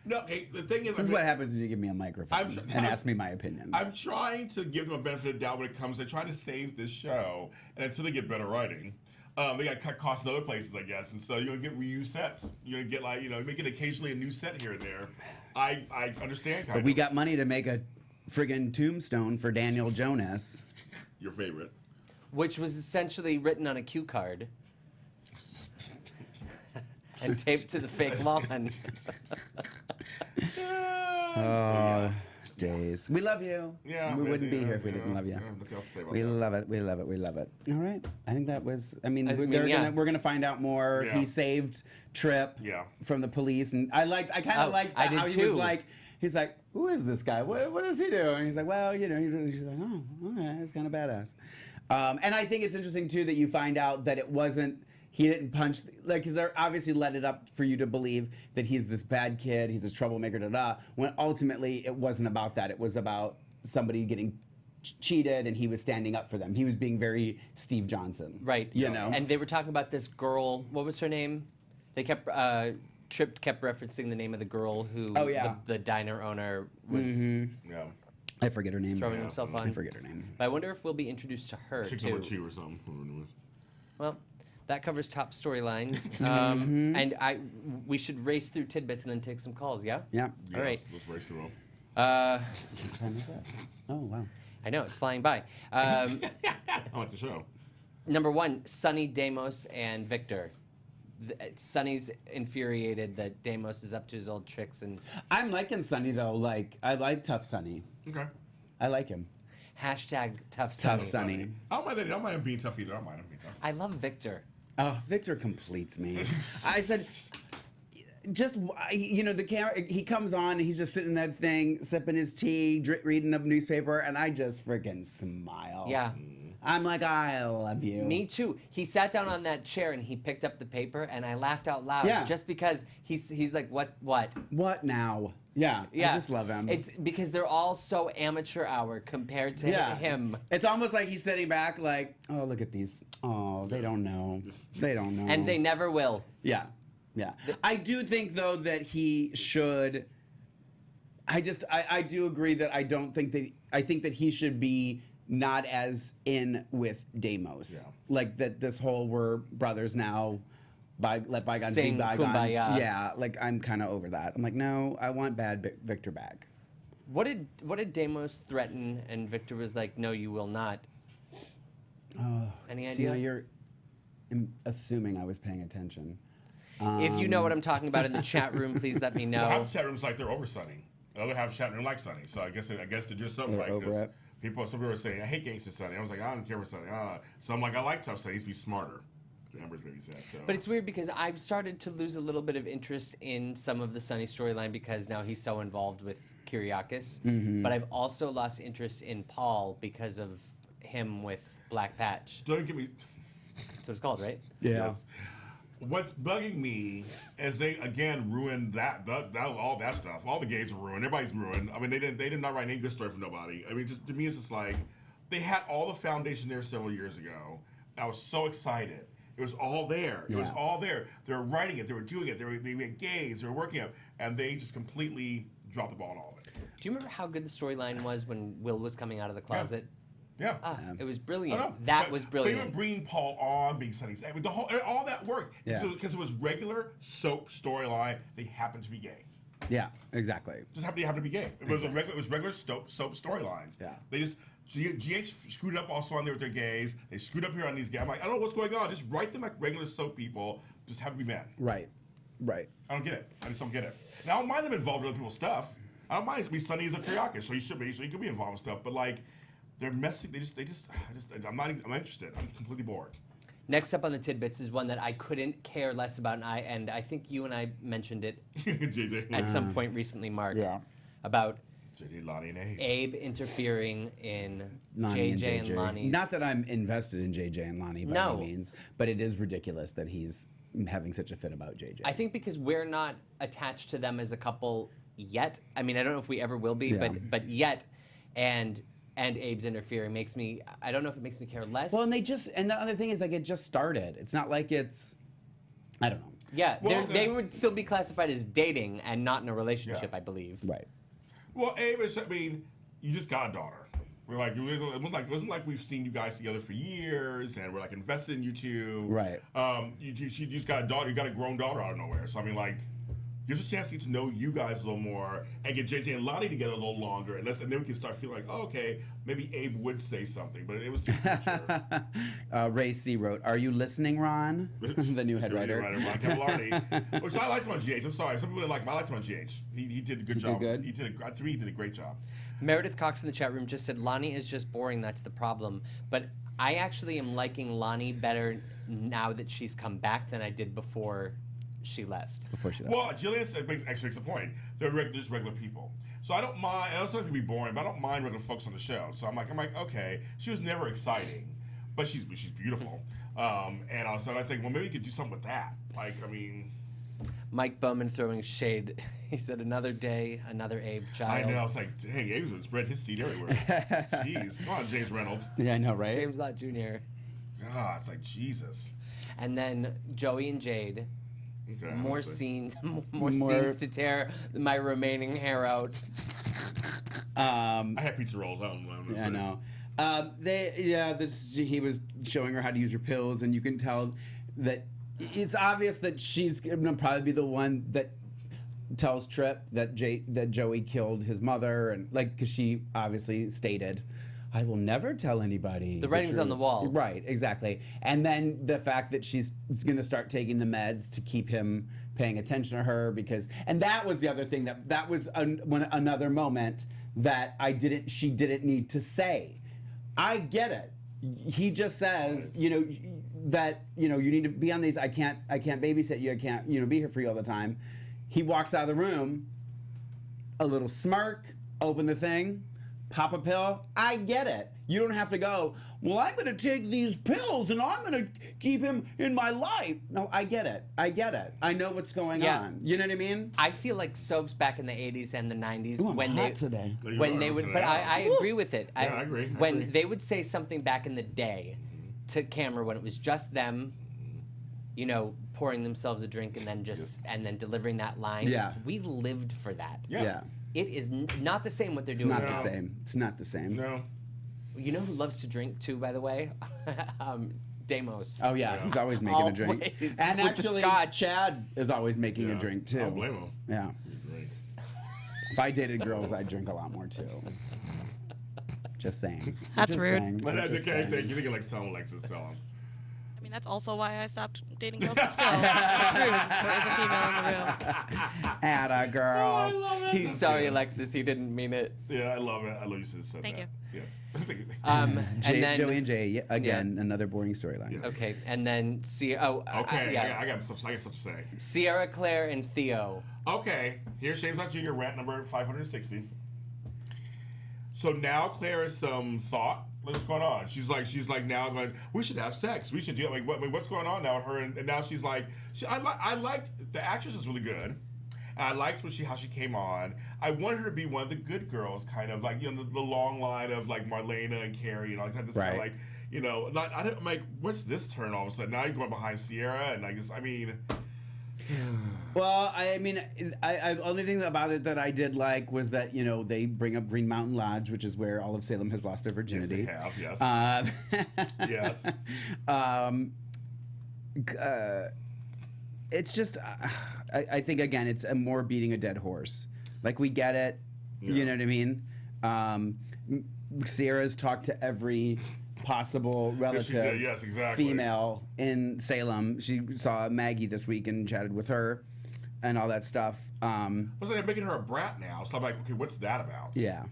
no. Okay, the thing is, This is what happens when you give me a microphone and ask me my opinion. I'm trying to give them a benefit of the doubt when it comes to trying to save this show, and until they get better writing. They got to cut costs in other places, I guess, and so you're gonna get reused sets. You're gonna get like make it occasionally a new set here and there. I understand. But we got money to make a friggin' tombstone for Daniel Jonas. Your favorite. Which was essentially written on a cue card and taped to the fake lawn. Oh, days. We love you. Yeah, We man, wouldn't be yeah, here if we yeah, didn't love you. yeah, nothing else to say about We that. love it. We love it. We love it. All right. I think that was. I mean, we're yeah. gonna find out more. Yeah. He saved Trip Yeah. from the police, and I kind of Oh, liked I did how he too. was like. he's like, who is this guy? What does he do? And he's like, well, you know, she's like, oh, okay, it's kind of badass. And I think it's interesting, too, that you find out that it wasn't, he didn't punch, like, because they're obviously let it up for you to believe that he's this bad kid, he's this troublemaker, when ultimately it wasn't about that. It was about somebody getting cheated and he was standing up for them. He was being very Steve Johnson. Right. You know? And they were talking about this girl, what was her name? They kept, Tripp kept referencing the name of the girl who the diner owner was Yeah. I forget her name. throwing himself on. I forget her name. But I wonder if we'll be introduced to her, Chick too. number 2 or something. Well, that covers top storylines. And we should race through tidbits and then take some calls, yeah? Yeah. Yeah, All right. Let's race through them. What time is that? Oh, wow. I know, it's flying by. I like the show. Number 1, Sonny, Deimos, and Victor. Sonny's infuriated that Deimos is up to his old tricks and I'm liking Sonny, though. Like, I like tough Sonny. Okay. I like him. hashtag tough Sonny. Tough Sonny. I don't mind him being tough either. I don't mind him being tough. I love Victor. Oh, Victor completes me. I said, just, you know, the camera, he comes on and he's just sitting in that thing, sipping his tea, reading a newspaper, and I just freaking smile. Yeah. I'm like, I love you. Me too. He sat down on that chair and he picked up the paper and I laughed out loud. Yeah. Just because he's like, what? What now? Yeah. Yeah. I just love him. It's because they're all so amateur hour compared to him. It's almost like he's sitting back like, oh, look at these. Oh, they don't know. They don't know. And they never will. Yeah. Yeah. I do think, though, that he should. I do agree that I don't think that. I think that he should be not as in with Deimos. Yeah. Like that this whole we're brothers now. Let bygones Sing be bygones. kumbaya. Yeah, like I'm kind of over that. I'm like, no, I want bad Victor back. What did Deimos threaten and Victor was like, no, you will not? Any See, idea? now you're assuming I was paying attention. If you know what I'm talking about in the chat room, please let me know. Well, half the chat room's like they're over Sonny. The other half of the chat room like Sonny. So I guess they're just something They're like over this. it. Some people are saying, I hate gangster Sonny. I was like, I don't care for Sonny. So I'm like, I like tough Sonny. He needs to be smarter. Amber's maybe said. So. But it's weird because I've started to lose a little bit of interest in some of the Sonny storyline because now he's so involved with Kyriakis. Mm-hmm. But I've also lost interest in Paul because of him with Black Patch. Don't get me. That's what it's called, right? Yeah. Yes. What's bugging me is they again ruined that all that stuff. All the gays are ruined. Everybody's ruined. I mean, they did not write any good story for nobody. I mean, just to me, it's just like they had all the foundation there several years ago. I was so excited. It was all there. It was all there. They were writing it. They were doing it. They had gays. They were working it, and they just completely dropped the ball on all of it. Do you remember how good the storyline was when Will was coming out of the closet? Yeah. It was brilliant. I know. That But- was But brilliant. even bringing Paul on, being Sonny's, I mean, all that worked. Yeah. Because it was regular soap storyline. They happened to be gay. Yeah, exactly. Just happened to be gay. It was regular soap storylines. Yeah. They just GH screwed up also on there with their gays. They screwed up here on these gays. I'm like, I don't know what's going on. Just write them like regular soap people. Just have to be men. Right. Right. I don't get it. I just don't get it. Now I don't mind them involved in other people's stuff. I don't mind. I mean, Sonny is a Kyriakis, so he should be. So he could be involved in stuff. But like, they're messy. I'm not interested. I'm completely bored. Next up on the tidbits is one that I couldn't care less about, and I think you and I mentioned it JJ. at some point recently, Mark. Yeah. About JJ, Lonnie, and Abe. Abe interfering in Lonnie JJ and Lonnie's. Not that I'm invested in JJ and Lonnie by No. any means, but it is ridiculous that he's having such a fit about JJ. I think because we're not attached to them as a couple yet. I mean, I don't know if we ever will be, Yeah. but yet, and Abe's interfering makes me. I don't know if it makes me care less. Well, and the other thing is like it just started. It's not like it's, I don't know. yeah, Well, they would still be classified as dating and not in a relationship, Yeah. I believe. Right. Well, Abe is. I mean, you just got a daughter. We're like, it wasn't like we've seen you guys together for years, and we're like invested in you two. Right. You just got a daughter. You got a grown daughter out of nowhere. So I mean, like, gives us a chance to get to know you guys a little more and get JJ and Lonnie together a little longer, and then we can start feeling like, oh, okay, maybe Abe would say something, but it was too premature. Ray C wrote, "Are you listening, Ron?" The new head writer. Ron Cavalari. Which I liked him on GH. I'm sorry, some people didn't like him. I liked him on GH. He did a good job. good? To me, he did a great job. Meredith Cox in the chat room just said Lonnie is just boring. That's the problem. But I actually am liking Lonnie better now that she's come back than I did before she left. Before she left. Well, Jillian actually makes a point. They're just regular people. So I don't mind. I also like to be boring, but I don't mind regular folks on the show. So I'm like, okay, she was never exciting, but she's beautiful. And I think, well, maybe you could do something with that. Like, I mean, Mike Bowman throwing shade. He said, "Another day, another Abe child." I know. I was like, dang, Abe's been spreading his seed everywhere. Jeez, come on, James Reynolds. Yeah, I know, right? James Lott Jr. God, it's like Jesus. And then Joey and Jade. Okay, More honestly. scenes, more scenes to tear my remaining hair out. I had pizza rolls. I don't know. I know. He was showing her how to use her pills, and you can tell that it's obvious that she's gonna probably be the one that tells Tripp that Joey killed his mother, and like, because she obviously stated, "I will never tell anybody." The writing's on the wall. Right, exactly. And then the fact that she's going to start taking the meds to keep him paying attention to her, and that was the other thing that was another moment that she didn't need to say. I get it. He just says, that you need to be on these. I can't babysit you. I can't be here for you all the time. He walks out of the room, a little smirk, open the thing, pop a pill. I get it. You don't have to go, well, I'm going to take these pills and I'm going to keep him in my life. No, I get it. I know what's going on. You know what I mean? I feel like soaps back in the 80s and the 90s Ooh, I'm hot today. when they would, but I agree with it. Yeah, I agree. When they would say something back in the day to camera when it was just them, pouring themselves a drink and then and then delivering that line. Yeah. We lived for that. Yeah. It is not the same what they're It's doing not now. the same. It's not the same. No. You know who loves to drink too, by the way? Damos. Oh yeah, he's always making a drink. Always. And With the actually, scotch. Chad is always making a drink too. I don't blame him. Yeah. Great. If I dated girls, I'd drink a lot more too. Just saying. That's Just rude. saying. But I Just think saying. you think Alexis, tell Alexis, tell him. I mean, that's also why I stopped dating girls, but still, it's rude. There is a female in the room. Atta girl. He's sorry, Alexis. He didn't mean it. Yeah, I love it. I love you said Thank that. you. Yes. And then Joey and Jay, again, another boring storyline. Yes. okay, and then Okay, yeah. I got stuff to say. Sierra, Claire, and Theo. Okay, here's James Lott Jr. rant number 560. So now Claire has some thought. What's going on? She's like now going, we should have sex. We should do it. What's going on now with her? And now she's like, I liked the actress was really good. And I liked how she came on. I wanted her to be one of the good girls, kind of like the long line of like Marlena and Carrie, kind of like I'm like, what's this turn all of a sudden? Now you're going behind Sierra, and Well, I mean, I only thing about it that I did like was that they bring up Green Mountain Lodge, which is where all of Salem has lost their virginity. Yes, they have. Yes. Yes. It's just, I think again, it's a more beating a dead horse. Like we get it, you know what I mean. Sierra's talked to every possible relative, yes, exactly. female in Salem. She saw Maggie this week and chatted with her, and all that stuff. I was like, they're making her a brat now, so I'm like, okay, what's that about? Yeah.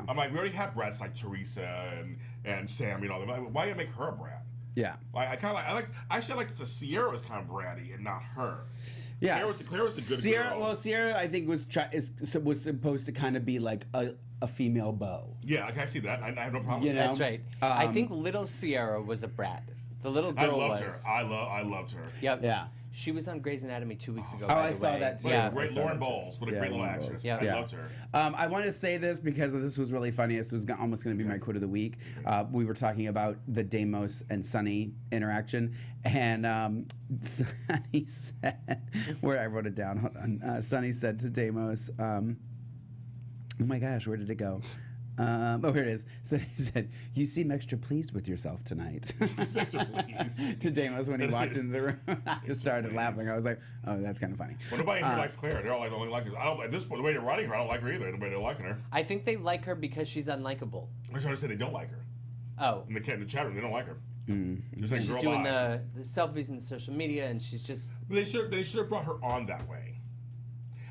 I'm like, we already have brats like Teresa and Sam, all them. Like, why do you make her a brat? Yeah. I like the Sierra was kind of bratty and not her. Yeah. Claire was the good Sierra, girl. well, Sierra, I think was supposed to kind of be like a female beau. Yeah, I see that. I have no problem with That's that. right. I think little Sierra was a brat. The little girl I loved was. her. I loved her. Yep. Yeah. She was on Grey's Anatomy 2 weeks ago. Oh, by I the saw way. that too. Yeah. Great Lauren Bowles. What a great little Lauren actress. Bowles. Yeah. I loved her. I want to say this because this was really funny. This was almost going to be my quote of the week. We were talking about the Damos and Sunny interaction, and Sunny said, where I wrote it down. Hold on. Sunny said to Damos, "Oh my gosh, where did it go?" Oh, here it is. So he said, "You seem extra pleased with yourself tonight." Extra pleased. To Damos when he walked into the room. I just started laughing. I was like, "Oh, that's kind of funny." Well, nobody here likes Claire. They're all like, only like her. I don't. At this point, the way they're writing her, I don't like her either. Nobody liking her. I think they like her because she's unlikable. I was trying to say they don't like her. Oh. In the chat room, they don't like her. They're saying, She's girl, doing bye. the selfies and the social media, and she's just. They should have brought her on that way.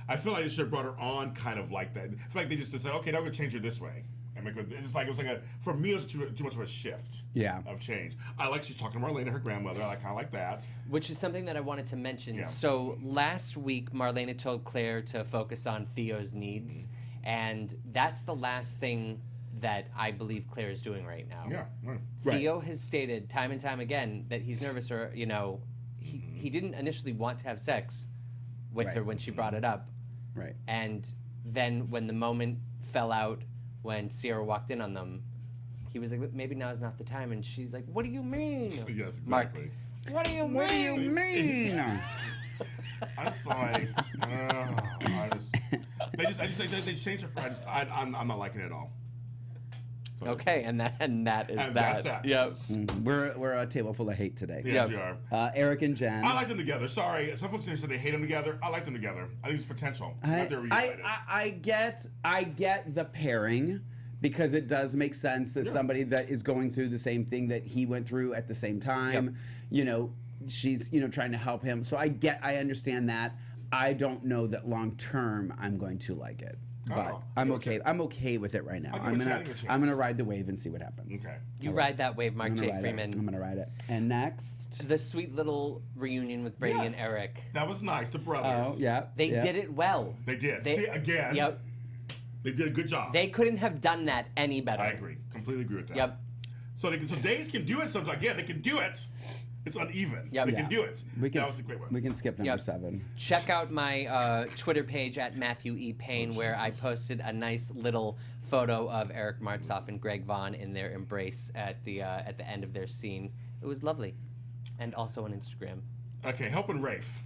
I feel like they should have brought her on kind of like that. I feel like they just said, okay, now we're going to change her this way. And make it's like it was like a for me it was too much of a shift. Yeah. Of change. I like she's talking to Marlena, her grandmother. I kind of like that. Which is something that I wanted to mention. Yeah. So last week, Marlena told Claire to focus on Theo's needs, and that's the last thing that I believe Claire is doing right now. Yeah. Right. Theo has stated time and time again that he's nervous, or he didn't initially want to have sex with her when she brought it up. Right. And then when the moment fell out, when Sierra walked in on them, he was like, maybe now's not the time. And she's like, what do you mean? Yes, exactly. Mark, what do you mean? I'm just like, they changed her. I'm not liking it at all. So, Okay, and that is and that. that's that. Yep. We're a table full of hate today. Yes, Yep. we are. Eric and Jen. I like them together. Sorry, some folks said they hate them together. I like them together. I think it's potential. Not they're reunited. I get the pairing because it does make sense that somebody that is going through the same thing that he went through at the same time, she's trying to help him. So I understand that. I don't know that long term I'm going to like it. But I'm okay. I'm okay with it right now. I'm gonna ride the wave and see what happens. Okay. You ride that wave, Mark J. Freeman. I'm gonna ride it. And next, The sweet little reunion with Brady and Eric. That was nice. The brothers. oh yeah, They did it well. They did. See, again. Yep. They did a good job. They couldn't have done that any better. I agree. Completely agree with that. Yep. So days can do it sometimes. Again, they can do it. It's uneven. Yep. They Yeah. can do it. We can that was a great one. we can skip number Yep. 7. Check out my Twitter page at Matthew E. Paine, where I posted a nice little photo of Eric Martzoff and Greg Vaughn in their embrace at the end of their scene. It was lovely, and also on Instagram. Okay, helping Rafe.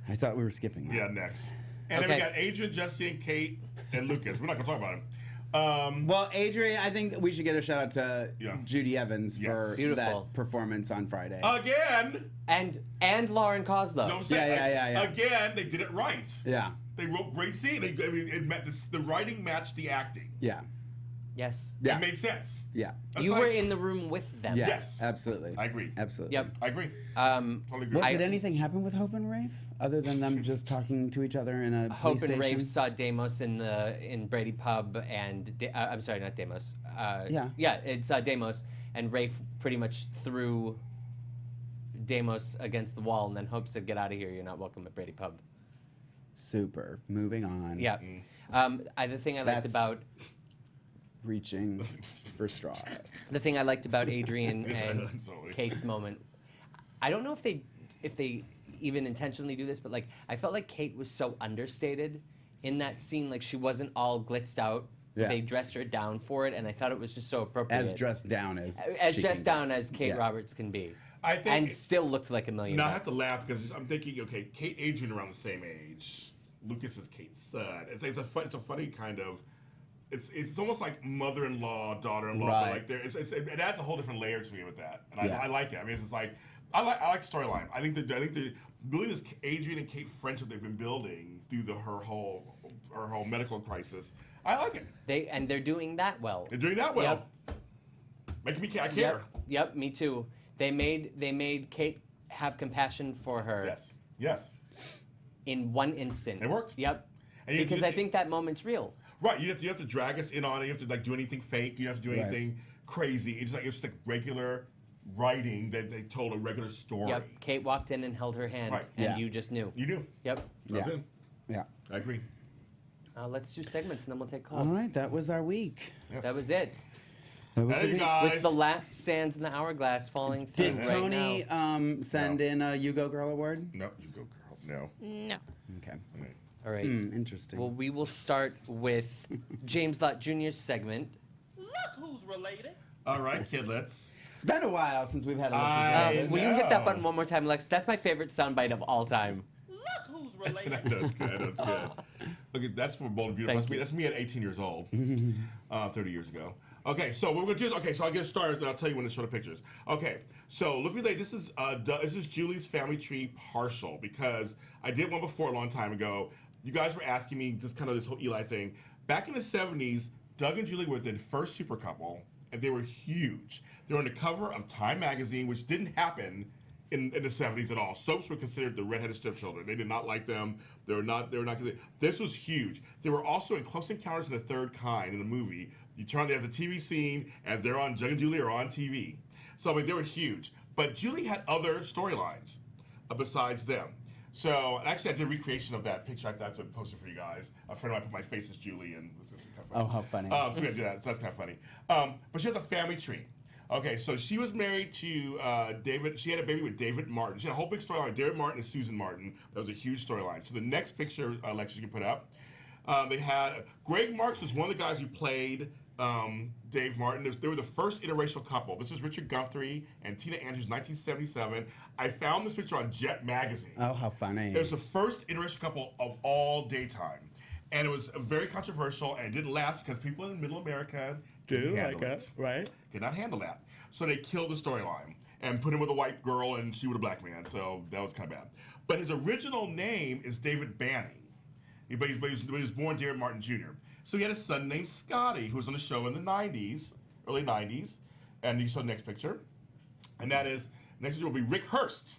I thought we were skipping that. Yeah, next. And then we got Adrian, Jesse, and Kate, and Lucas. We're not going to talk about him. Well, Adrian, I think we should get a shout out to Judy Evans for Beautiful. that performance on Friday. Again. And Lauren Kozlow. You know what I'm saying? Yeah. Again, they did it right. Yeah. They wrote great scene. The writing matched the acting. Yeah. Yes. Yeah. It made sense. Yeah. That's You like- were in the room with them. Yeah. Yes. Absolutely. I agree. Absolutely. Yep. I agree. Totally agree. Did anything happen with Hope and Rafe other than them just talking to each other in a Hope police and station? Rafe saw Damos in Brady Pub, and I'm sorry, not Damos. It's Damos, and Rafe pretty much threw Damos against the wall, and then Hope said, "Get out of here! You're not welcome at Brady Pub." Super. Moving on. Yeah. The thing I liked That's- about Reaching for straws. the thing I liked about Adrian Yes, and absolutely. Kate's moment, I don't know if they even intentionally do this, but like I felt like Kate was so understated in that scene. Like she wasn't all glitzed out. Yeah. They dressed her down for it, and I thought it was just so appropriate. As dressed down as she dressed can down get. as Kate Yeah. Roberts can be. I think and still looked like $1 million. Now I have to laugh because I'm thinking, okay, Kate, Adrian around the same age. Lucas is Kate's son. It's a funny kind of. It's almost like mother-in-law, daughter-in-law. Right. But like it adds a whole different layer to me with that, and Yeah. I like it. I mean, it's just like I like storyline. I think the really this Adrian and Kate friendship they've been building through her whole medical crisis. I like it. They're doing that well. They're doing that well. Making me I care. Yep, me too. They made Kate have compassion for her. Yes. In one instant. It worked. Yep. And because I think that moment's real. Right, you have to drag us in on it. You have to like do anything fake. You have to do anything crazy. It's just like regular writing that they told a regular story. Yep. Kate walked in and held her hand, Right. and Yeah. you just knew. You knew. Yep. That's it. Yeah. I agree. Let's do segments, and then we'll take calls. All right, that was our week. Yes. That was it. That was Hey, the you week. guys. With the last sands in the hourglass falling through Did right Tony now. send in a You Go Girl award? No, you go, girl. No. No. Okay. All right. Interesting. Well, we will start with James Lott Jr.'s segment. Look who's related. All right, kidlets. It's been a while since we've had a I Will you hit that know. button one more time, Lex? That's my favorite soundbite of all time. Look who's related. That's good. That's good. Look, that's for Bold and Beautiful. That's me at 18 years old, 30 years ago. Okay, so what we're gonna do is so I'll get started and I'll tell you when to show the pictures. Okay, so look at this is Julie's family tree partial because I did one before a long time ago. You guys were asking me just kind of this whole Eli thing. Back in the 70s, Doug and Julie were the first super couple, and they were huge. They were on the cover of Time magazine, which didn't happen in the 70s at all. Soaps were considered the redheaded stepchildren. They did not like them. They were not considered. This was huge. They were also in Close Encounters of the Third Kind in the movie. You turn on, there's a TV scene, and they're on, Jug and Julie are on TV. So, I mean, they were huge. But Julie had other storylines besides them. So, actually, I did a recreation of that picture. I posted for you guys. A friend of mine put my face as Julie, and it was kind of funny. Oh, how funny. So we gotta do that. So that's kind of funny. But she has a family tree. Okay, so she was married to David. She had a baby with David Martin. She had a whole big storyline. David Martin and Susan Martin. That was a huge storyline. So the next picture, Alexis, you can put up. They had Greg Marks was one of the guys who played Dave Martin. They were the first interracial couple. This was Richard Guthrie and Tina Andrews, 1977. I found this picture on Jet Magazine. Oh, how funny. It was the first interracial couple of all daytime. And it was very controversial, and it didn't last because people in Middle America Do like that, right? could not handle that. So they killed the storyline and put him with a white girl and she with a black man. So that was kind of bad. But his original name is David Banning. He was born David Martin Jr. So he had a son named Scotty who was on the show in the 90s, early 90s. And you saw the next picture. And that is, next picture will be Rick Hurst,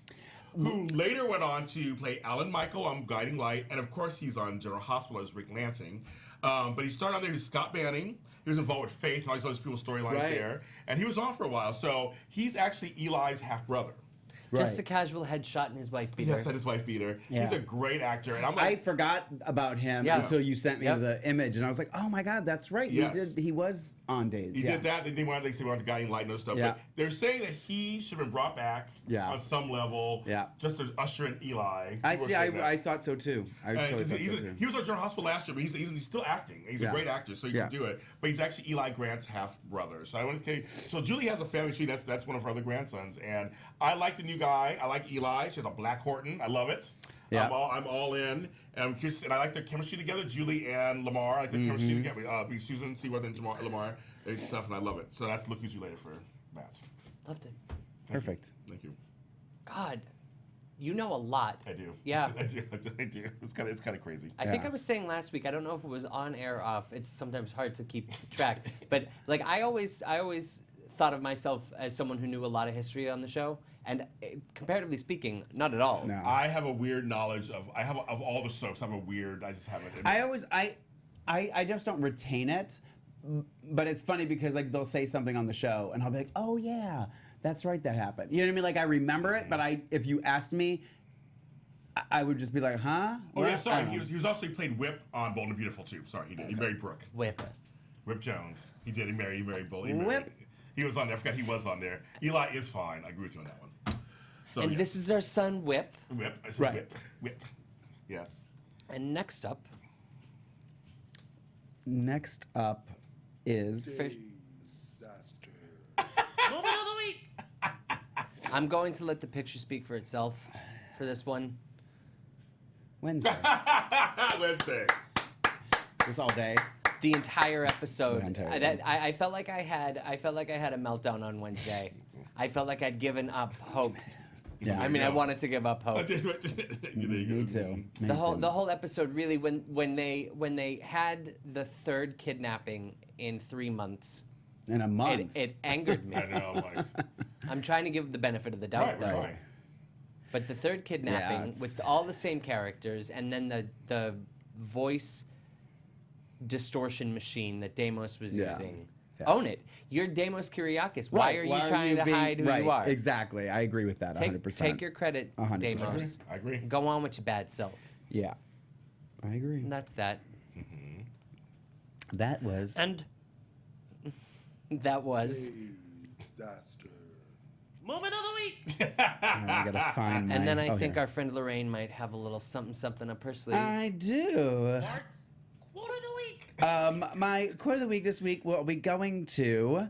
who later went on to play Alan Michael on Guiding Light, and of course he's on General Hospital as Rick Lansing. But he started on there with Scott Banning. He was involved with Faith and all these other people's storylines there, and he was on for a while. So he's actually Eli's half brother. Just a casual headshot and his wife beater. Yes, and his wife beater. Yeah. He's a great actor, and I'm I like, forgot about him Yeah. until you sent me Yep. the image, and I was like, "Oh my God, that's right. Yes. He was on Days. he did that. Then they wanted to Guiding Light and other stuff. Yeah. But they're saying that he should have been brought back on some level, just to usher in Eli. I thought so too. I totally thought so too. He was on General Hospital last year, but he's still acting. He's a great actor, so he can do it. But he's actually Eli Grant's half brother. So I want to tell you. So Julie has a family tree. That's one of her other grandsons, and I like the new guy. I like Eli. She has a black Horton. I love it. Yeah. I'm all in, and I like their chemistry together. Julie and Lamar. I like their chemistry together. Susan Seaworth and Lamar and stuff, and I love it. So that's Look Who's You Later for Matt. Loved it. Perfect. Thank you. God, you know a lot. I do. Yeah. I do. It's kind of crazy. I think I was saying last week, I don't know if it was on air or off. It's sometimes hard to keep track. But like I always thought of myself as someone who knew a lot of history on the show. And comparatively speaking, not at all. No. I have a weird knowledge of all the soaps. I just have it. I just don't retain it, but it's funny because like they'll say something on the show and I'll be like, oh yeah, that's right, that happened. You know what I mean? Like I remember it, but if you asked me, I would just be like, huh? Oh yeah, sorry. He was also, he played Whip on Bold and Beautiful too. Sorry, he did. He married Brooke. Whip Jones. He did. He married Bold. Whip. He was on there. I forgot he was on there. Eli is fine. I agree with you on that one. So, and this is our son, Whip. Whip. I said Right. Whip. Yes. And next up is Moment of the week. I'm going to let the picture speak for itself for this one. Wednesday. Wednesday. Just all day. The entire episode. The entire thing. I felt like I had a meltdown on Wednesday. I felt like I'd given up hope. Yeah. I mean, I wanted to give up hope. Me too. The whole episode really when they had the third kidnapping in 3 months. In a month. It angered me. I know. Like, I'm trying to give the benefit of the doubt, though. right. But the third kidnapping with all the same characters, and then the voice distortion machine that Deimos was using. Yeah. Own it. You're Deimos Kyriakis. Why are you trying to hide who you are? Exactly. I agree with that 100%. Take your credit, 100%. Deimos. I agree. Go on with your bad self. Yeah. I agree. And that's that. That was... And that was... Disaster. Moment of the week. I gotta find my... And then I think here. our friend Lorraine might have a little something up her sleeve. I do. Mark's quote of the week. My quote of the week this week will be going to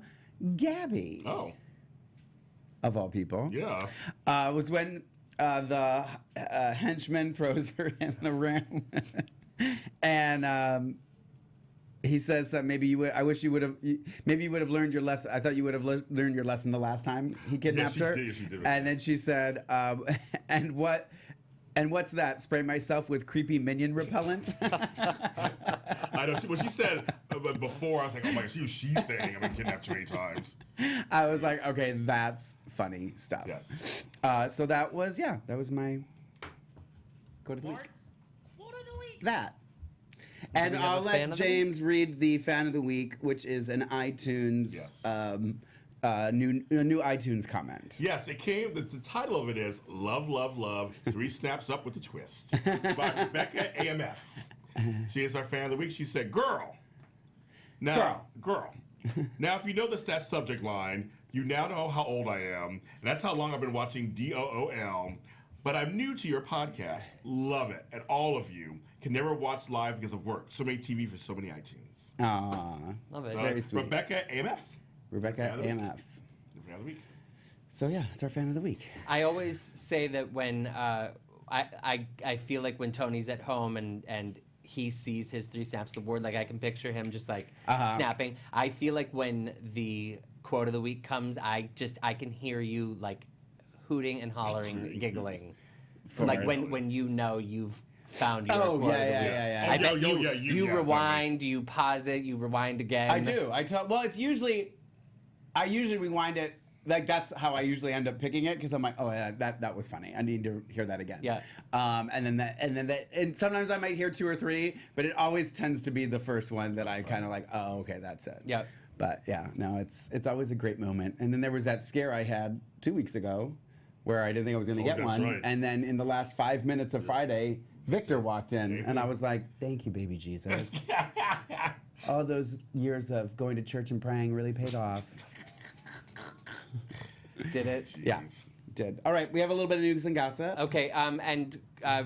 Gabby. Oh. Of all people. Yeah. Was when the henchman throws her in the room. And he says that maybe you would. I wish you would have. Maybe you would have learned your lesson. I thought you would have learned your lesson the last time he kidnapped her. Yes, she did. And then she said, "And what? And what's that? Spray myself with creepy minion repellent." I know. When she said before, I was like, "Oh my god, she was saying I've been kidnapped too many times." I was like, "Okay, that's funny stuff." Yes. So that was my go to the week. Mark's quote of the week. That. And we have I'll a fan let of the James read the fan of the week, which is an iTunes new iTunes comment. Yes, it came. The title of it is "Love, Love, Love: 3 Snaps Up with a Twist" by Rebecca AMF. She is our fan of the week. She said, "Girl, now, girl. Now, if you know that subject line, you now know how old I am, and that's how long I've been watching DOOL. But I'm new to your podcast. Love it, and all of you can never watch live because of work. So many TV for so many iTunes. Aw, Love it. very sweet. Rebecca AMF. Rebecca AMF. The fan of the week. So yeah, it's our fan of the week. I always say that when I feel like when Tony's at home and he sees his 3 snaps of the board, like I can picture him just like snapping. I feel like when the quote of the week comes, I can hear you like hooting and hollering, giggling, like when you know you've found your quote of the week. Yeah. I bet you rewind, you pause it, you rewind again. I do. Well, it's usually, I usually rewind it. Like that's how I usually end up picking it because I'm like, oh yeah, that was funny. I need to hear that again. Yeah. And sometimes I might hear 2 or 3, but it always tends to be the first one that I kind of like. Oh, okay, that's it. Yeah. But yeah, no, it's always a great moment. And then there was that scare I had 2 weeks ago, where I didn't think I was going to get one. Right. And then in the last 5 minutes of Friday, Victor walked in, and I was like, thank you, baby Jesus. All those years of going to church and praying really paid off. Did it? Yeah, did. All right, we have a little bit of news and gossip. Okay, and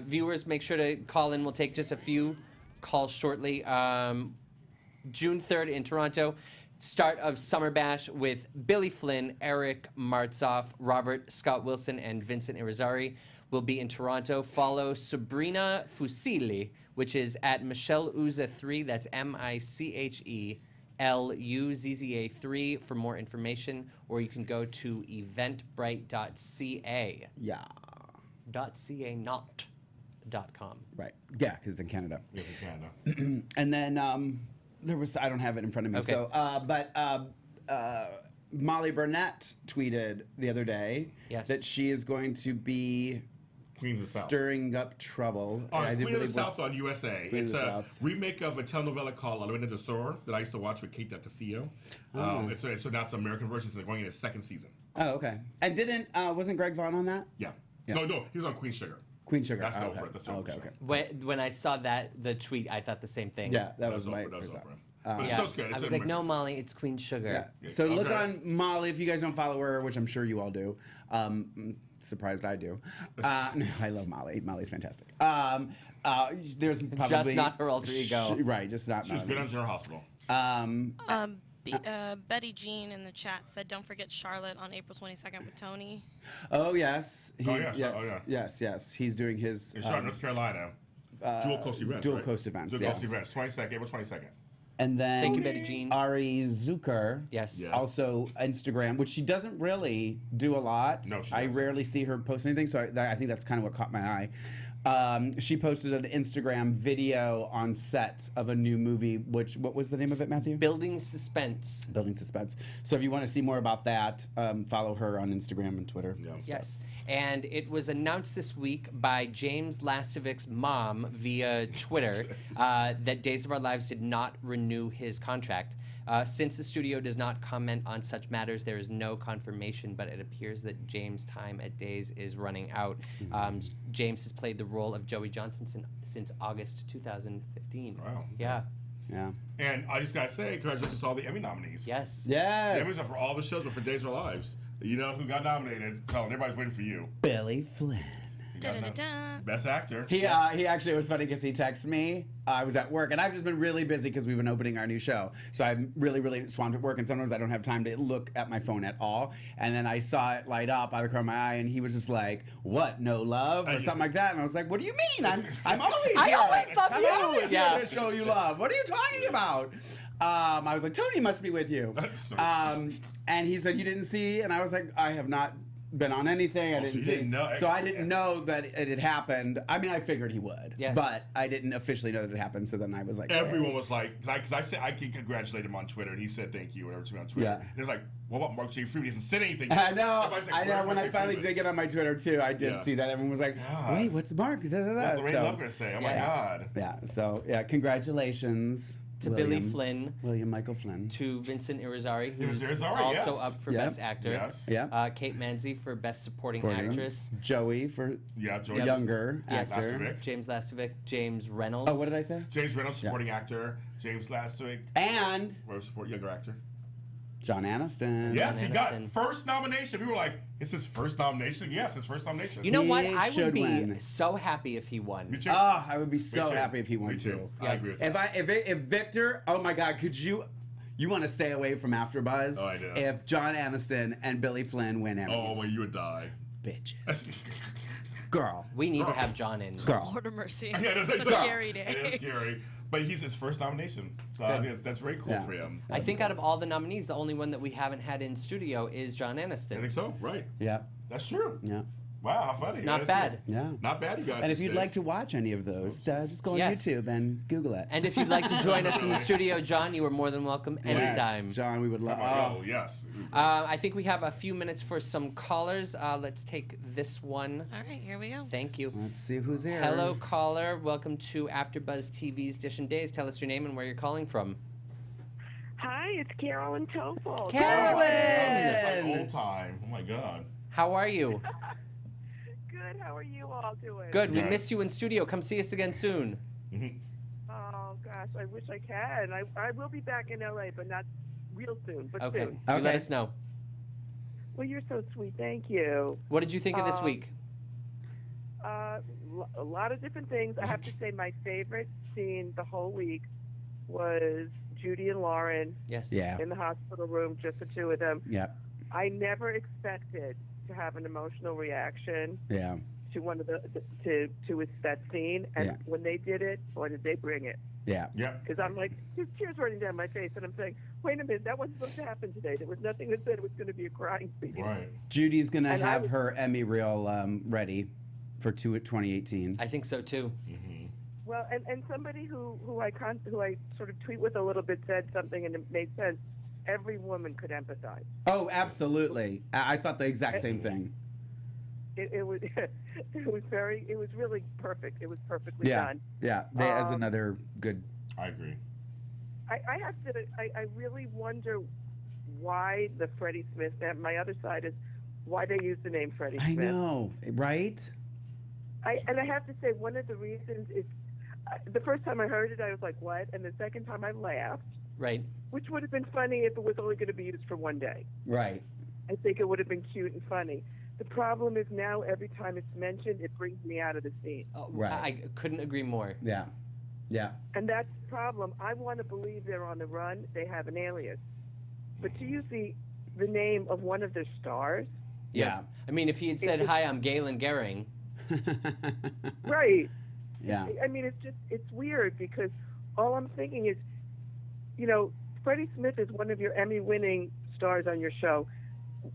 viewers, make sure to call in. We'll take just a few calls shortly. June 3rd in Toronto, start of Summer Bash with Billy Flynn, Eric Martzoff, Robert Scott Wilson, and Vincent Irizarry will be in Toronto. Follow Sabrina Fusili, which is at Michelle Uza 3. That's MICHELUZZA3 for more information, or you can go to eventbrite.ca. Yeah. .ca, not .com. Right. Yeah, because it's in Canada. Yes, in Canada. And then there was, I don't have it in front of me. Okay. So, Molly Burnett tweeted the other day that she is going to be Queen of the South. Stirring up trouble. On Queen of the South on USA. Queen It's of the a South. remake of a telenovela called La Reina del Sur that I used to watch with Kate Del Castillo. So now it's an American version, so they're going in its 2nd season. Oh, okay. And wasn't Greg Vaughn on that? Yeah. Yeah. No, he was on Queen Sugar. Queen Sugar. That's okay. Oprah. That's the okay. Oprah Okay. show. When I saw the tweet, I thought the same thing. Yeah, that was my Oprah. That was first Oprah. thought. But the Yeah. show's good. I was like, no, Molly, it's Queen Sugar. Yeah. So look Okay. on Molly if you guys don't follow her, which I'm sure you all do. Surprised I do. No, I love Molly. Molly's fantastic. There's probably Just not her alter ego. Right, just not. She's Molly. been on General Hospital. Betty Jean in the chat said, "Don't forget Charlotte on April 22nd with Tony." Oh yes. Yes. He's doing his In Charlotte, North Carolina. Dual Coast events. Dual right? Coast events. Dual Yes. Coast events. 22nd, April 22nd. And then Thank you, Betty Jean. Ari Zucker. Yes. Yes. Also Instagram, which she doesn't really do a lot. No, she I doesn't. rarely see her post anything, so I think that's kind of what caught my eye. She posted an Instagram video on set of a new movie. What was the name of it, Matthew? Building Suspense. Building Suspense. So if you want to see more about that, follow her on Instagram and Twitter. Yeah. Yes. And it was announced this week by James Lastovic's mom via Twitter that Days of Our Lives did not renew his contract. Since the studio does not comment on such matters, there is no confirmation, but it appears that James' time at Days is running out. James has played the role of Joey Johnson since August 2015. Wow. Yeah. Yeah. And I just got to say, congratulations to all the Emmy nominees. Yes. The Yes. Emmys are for all the shows, but for Days of Our Lives. You know who got nominated? Tell them everybody's waiting for you. Billy Flynn. You got Da-da-da-da. Best actor. He actually, it was funny because he texted me. I was at work, and I've just been really busy because we've been opening our new show. So I'm really, really swamped at work, and sometimes I don't have time to look at my phone at all. And then I saw it light up out of the corner of my eye, and he was just like, "What? No love?" or something like that. And I was like, "What do you mean? I'm always here. I always love you." I'm always Yeah. here to show you love. What are you talking about?" I was like, "Tony must be with you." And he said, "You didn't see?" And I was like, "I have not been on anything. I so didn't you see. didn't know. So I didn't know that it had happened. I mean, I figured he would. Yes. But I didn't officially know that it happened. So then I was like, Everyone was like, because I said I can congratulate him on Twitter, and he said thank you, whatever to me on Twitter. Yeah. And it was like, what about Mark J Freeman? He hasn't said anything. I know. Everybody's like, I know. "Where's When Mark I J. finally Freeman?" did get on my Twitter too, I did Yeah. see that. Everyone was like, God. "Wait, what's Mark?" Da, da, da. What's Lorraine So, Love gonna say? Oh my Yes. God. yeah. So yeah, congratulations To Billy Flynn, William Michael Flynn. to Vincent Irizarry, who's Irizarry, also yes. up for Yep. Best Actor. Yes. Yeah. Kate Manzi for Best Supporting Supporting. Actress. Joey for Yeah, Joey. younger Yes. actor. Lastovic. James Lastovic, James Reynolds. Oh, what did I say? James Reynolds, supporting actor. James Lastovic, And support younger actor. John Aniston. Yes, he got Aniston. first nomination. We were like, it's his first nomination. Yes, his first nomination. You know He what? I would should be win. so happy if he won. Me too. Oh, I would be so Me too. happy if he won Me too. too. I agree with that. If Victor, oh my God, could you want to stay away from AfterBuzz? Oh, I do. If John Aniston and Billy Flynn win Emmys, Oh, well, you would die. bitches, girl, We need to have John in. girl. Lord of mercy. Yeah, It's a scary day. It is scary. But he's his first nomination. So I mean, that's very cool Yeah. for him. I think out of all the nominees, the only one that we haven't had in studio is John I Aniston. think so. Right. Yeah, That's true. yeah, Wow, how funny. Not That's bad. it. yeah. Not bad, you guys. And if you'd these like days. to watch any of those, just go on Yes. YouTube and Google it. And if you'd like to join us in the studio, John, you are more than welcome Yes, anytime. John, we would love. Oh, yes. I think we have a few minutes for some callers. Let's take this one. All right, here we go. Thank you. Let's see who's here. Hello, caller. Welcome to AfterBuzz TV's Dish and Days. Tell us your name and where you're calling from. Hi, it's Carolyn Tofel. Carolyn! It's like old time. Oh, my God. How are you? Good. How are you all doing? Good. We Good. miss you in studio. Come see us again soon. Oh gosh, I wish I can. I will be back in LA, but not real soon. But Okay. soon. You let Okay. us know. Well, you're so sweet. Thank you. What did you think of this Um, week? A lot of different things. I have to say, my favorite scene the whole week was Judy and Lauren Yes. Yeah, in the hospital room, just the two of them. yeah, I never expected to have an emotional reaction yeah. to one of that scene, and Yeah. when they did it, boy, did they bring it. Yeah. Yep. Because I'm like, there's tears running down my face, and I'm saying, wait a minute, that wasn't supposed to happen today. There was nothing that said it was going to be a crying scene. Right. Judy's gonna And I have was- her Emmy reel ready for 2018. I think so too. Well, and somebody who I sort of tweet with a little bit said something, and it made sense. Every woman could empathize. Oh, absolutely. I thought the exact same thing. It was it was really perfect. It was perfectly Yeah, done. yeah. That's Um, another good. I agree. I have to. I really wonder why the Freddie Smith. And my other side is why they use the name Freddie I Smith. know, right? I have to say one of the reasons is the first time I heard it, I was like, "What?" And the second time, I laughed, Right. which would have been funny if it was only going to be used for one day. Right. I think it would have been cute and funny. The problem is now every time it's mentioned, it brings me out of the scene. Oh, Right. I couldn't agree more. Yeah. Yeah. And that's the problem. I want to believe they're on the run. They have an alias. But to use the name of one of their stars, Yeah. I mean, if he had said, "Hi, I'm Galen Gehring," right? Yeah. I mean, it's weird because all I'm thinking is, Freddie Smith is one of your Emmy-winning stars on your show.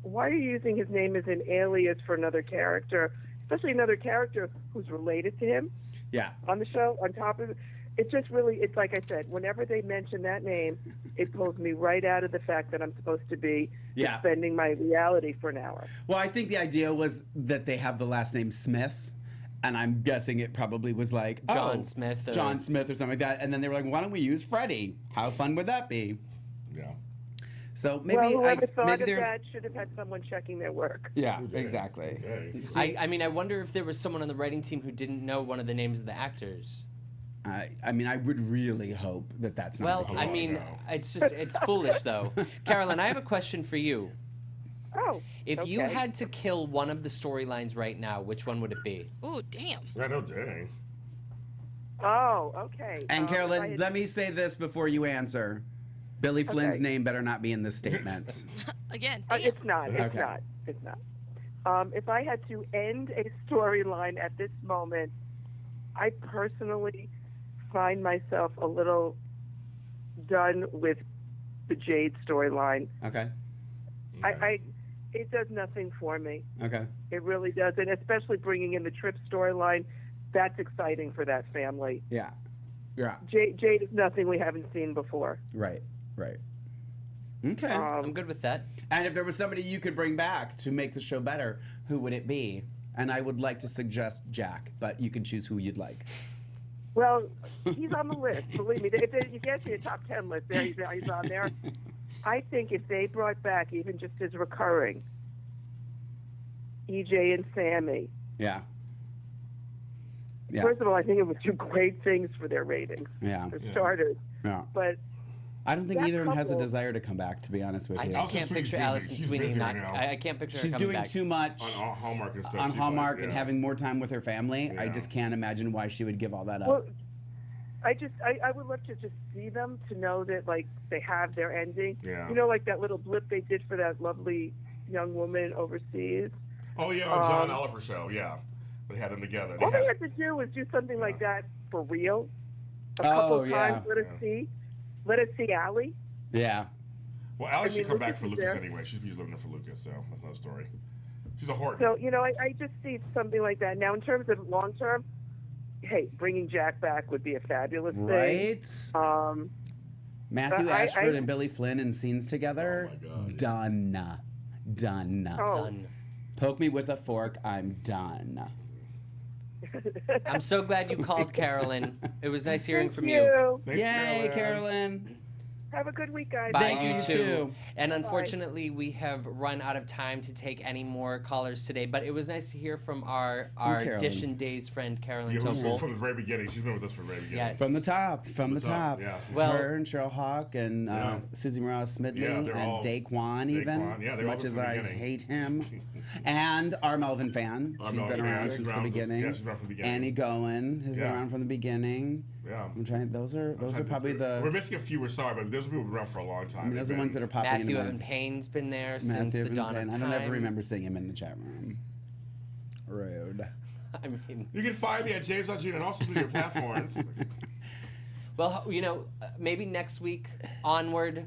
Why are you using his name as an alias for another character, especially another character who's related to him Yeah. on the show? On top of it, it's just really, it's like I said, whenever they mention that name, it pulls me right out of the fact that I'm supposed to be Yeah. suspending my reality for an hour. Well, I think the idea was that they have the last name Smith, and I'm guessing it probably was like John Smith or- John Smith or something like that. And then they were like, "Why don't we use Freddie? How fun would that be?" Yeah. So maybe well, whoever thought maybe of there's that should have had someone checking their work. yeah, exactly. Okay. I mean, I wonder if there was someone on the writing team who didn't know one of the names of the actors. I mean, I would really hope that that's not Well, the case. I mean, no. it's foolish though. Carolyn, I have a question for you. Oh, If you okay. had to kill one of the storylines right now, which one would it be? Ooh, damn. Yeah, no dang. Oh, okay. And if I Carolyn, had- let me say this before you answer. Billy Flynn's Okay. name better not be in this statement. Again, damn. It's not. It's Okay. not. It's not. If I had to end a storyline at this moment, I personally find myself a little done with the Jade storyline. Okay. I it does nothing for me. Okay. It really does, and especially bringing in the Trip storyline. That's exciting for that family. Yeah. Yeah. Jade is nothing we haven't seen before. Right. Right. Okay. I'm good with that. And if there was somebody you could bring back to make the show better, who would it be? And I would like to suggest Jack, but you can choose who you'd like. Well, he's on the list. Believe me, if you get to your top 10 list, there he's on there. I think if they brought back even just as recurring, EJ and Sammy. Yeah. Yeah. First of all, I think it would do great things for their ratings. Yeah. For starters. Yeah. But I don't think that either of them has a couple- desire to come back, to be honest with I you. just can't Sweeney's picture busy. Allison She's Sweeney busy not. right now. I can't picture her She's coming doing back. too much On Hallmark and stuff. on she's Hallmark like, and yeah. having more time with her family. I Yeah. just can't imagine why she would give all that up. well, I would love to just see them to know that like they have their ending. Yeah. You know, like that little blip they did for that lovely young woman overseas. Oh yeah, on John Oliver show. Yeah, they had them together. All they had to do was do something like that for real. A couple yeah. times. Let us see Allie. Yeah. Well, Alex I mean, should come back Lucas for is Lucas there. anyway. She's living there for Lucas, so that's another story. She's a Horton. So, you know, I just see something like that. Now, in terms of long term, hey, bringing Jack back would be a fabulous thing. Right? Matthew I- Ashford and Billy Flynn in scenes together. Oh, my God, yeah. Done. Done. Oh. Son. Poke me with a fork. I'm done. I'm so glad you called, Carolyn. It was nice hearing Thank from you. Thanks, Yay, Carolyn. Have a good week, guys. Bye, Thank you you, too. too. And unfortunately, we have run out of time to take any more callers today. But it was nice to hear from our Carolyn. Dish and Days friend, Carolyn Yeah, who's Topol. from the very beginning. She's been with us from the very beginning. Yes. From the top. From the top. Yeah. Well- her and Cheryl Hawk and Yeah. Susie Morales Smidley Yeah, they're all- and Daquan even. Daquan, yeah, as they're all much from as the I beginning. hate him. And our Melvin fan. Our She's Melvin been fan, around she's since the around with us. beginning. Yeah, she's around from the beginning. Annie Goen has been Yeah. around from the beginning. Yeah. I'm trying. Those are probably We're the. missing a few. We're sorry, but those people have been around for a long time. I mean, those are ones that are popping Matthew into Evan my. Payne's been there since Matthew the Evan dawn Paine. of I time. don't ever remember seeing him in the chat room. Rude. I mean, You can find me at James Lott Jr. and all social media platforms. well, you know, maybe next week onward,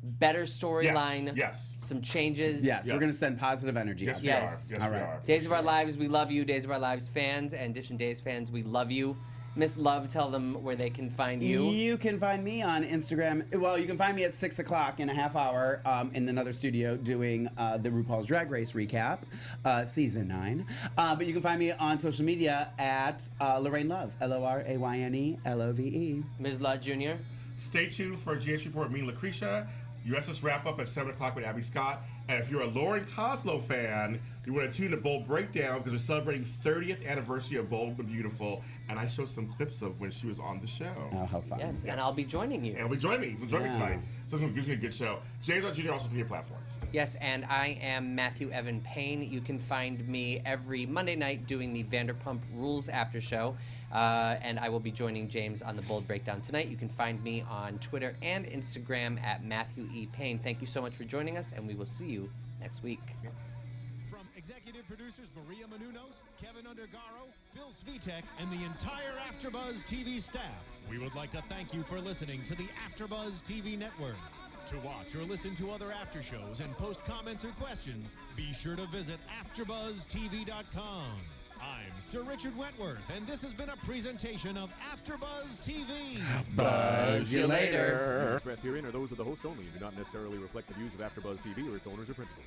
better storyline. Yes. Some changes. Yes, Yes. we're gonna send positive energy. Yes, out we there. Yes. are. Yes, All we right. are. Days of Our Lives, we love you. Days of Our Lives fans and Dish and Days fans, we love you. Miss Love, tell them where they can find you. You can find me on Instagram. Well, you can find me at 6 o'clock in a half hour in another studio doing the RuPaul's Drag Race recap, season 9. But you can find me on social media at Lorraine Love, LORAYNE Ms. Lott Jr. Stay tuned for GH Report, me and Lucretia. USS wrap up at 7 o'clock with Abby Scott. And if you're a Lauren Koslow fan, you want to tune to Bold Breakdown because we're celebrating 30th anniversary of Bold but Beautiful. And I showed some clips of when she was on the show. Oh, how fun. Yes, and I'll be joining you. And join me. Join me Yeah. tonight. So it's gives me a good show. James Lott Jr. also media platforms. Yes, and I am Matthew Evan Paine. You can find me every Monday night doing the Vanderpump Rules after show. And I will be joining James on the Bold Breakdown tonight. You can find me on Twitter and Instagram at Matthew E. Paine. Thank you so much for joining us, and we will see you next week. From executive producers Maria Menounos, Kevin Undergaro, Phil Svitek, and the entire AfterBuzz TV staff, we would like to thank you for listening to the AfterBuzz TV network. To watch or listen to other after shows and post comments or questions, be sure to visit AfterBuzzTV.com. I'm Sir Richard Wentworth, and this has been a presentation of AfterBuzz TV. Buzz you later. Expressed herein are those of the hosts only and do not necessarily reflect the views of AfterBuzz TV or its owners or principals.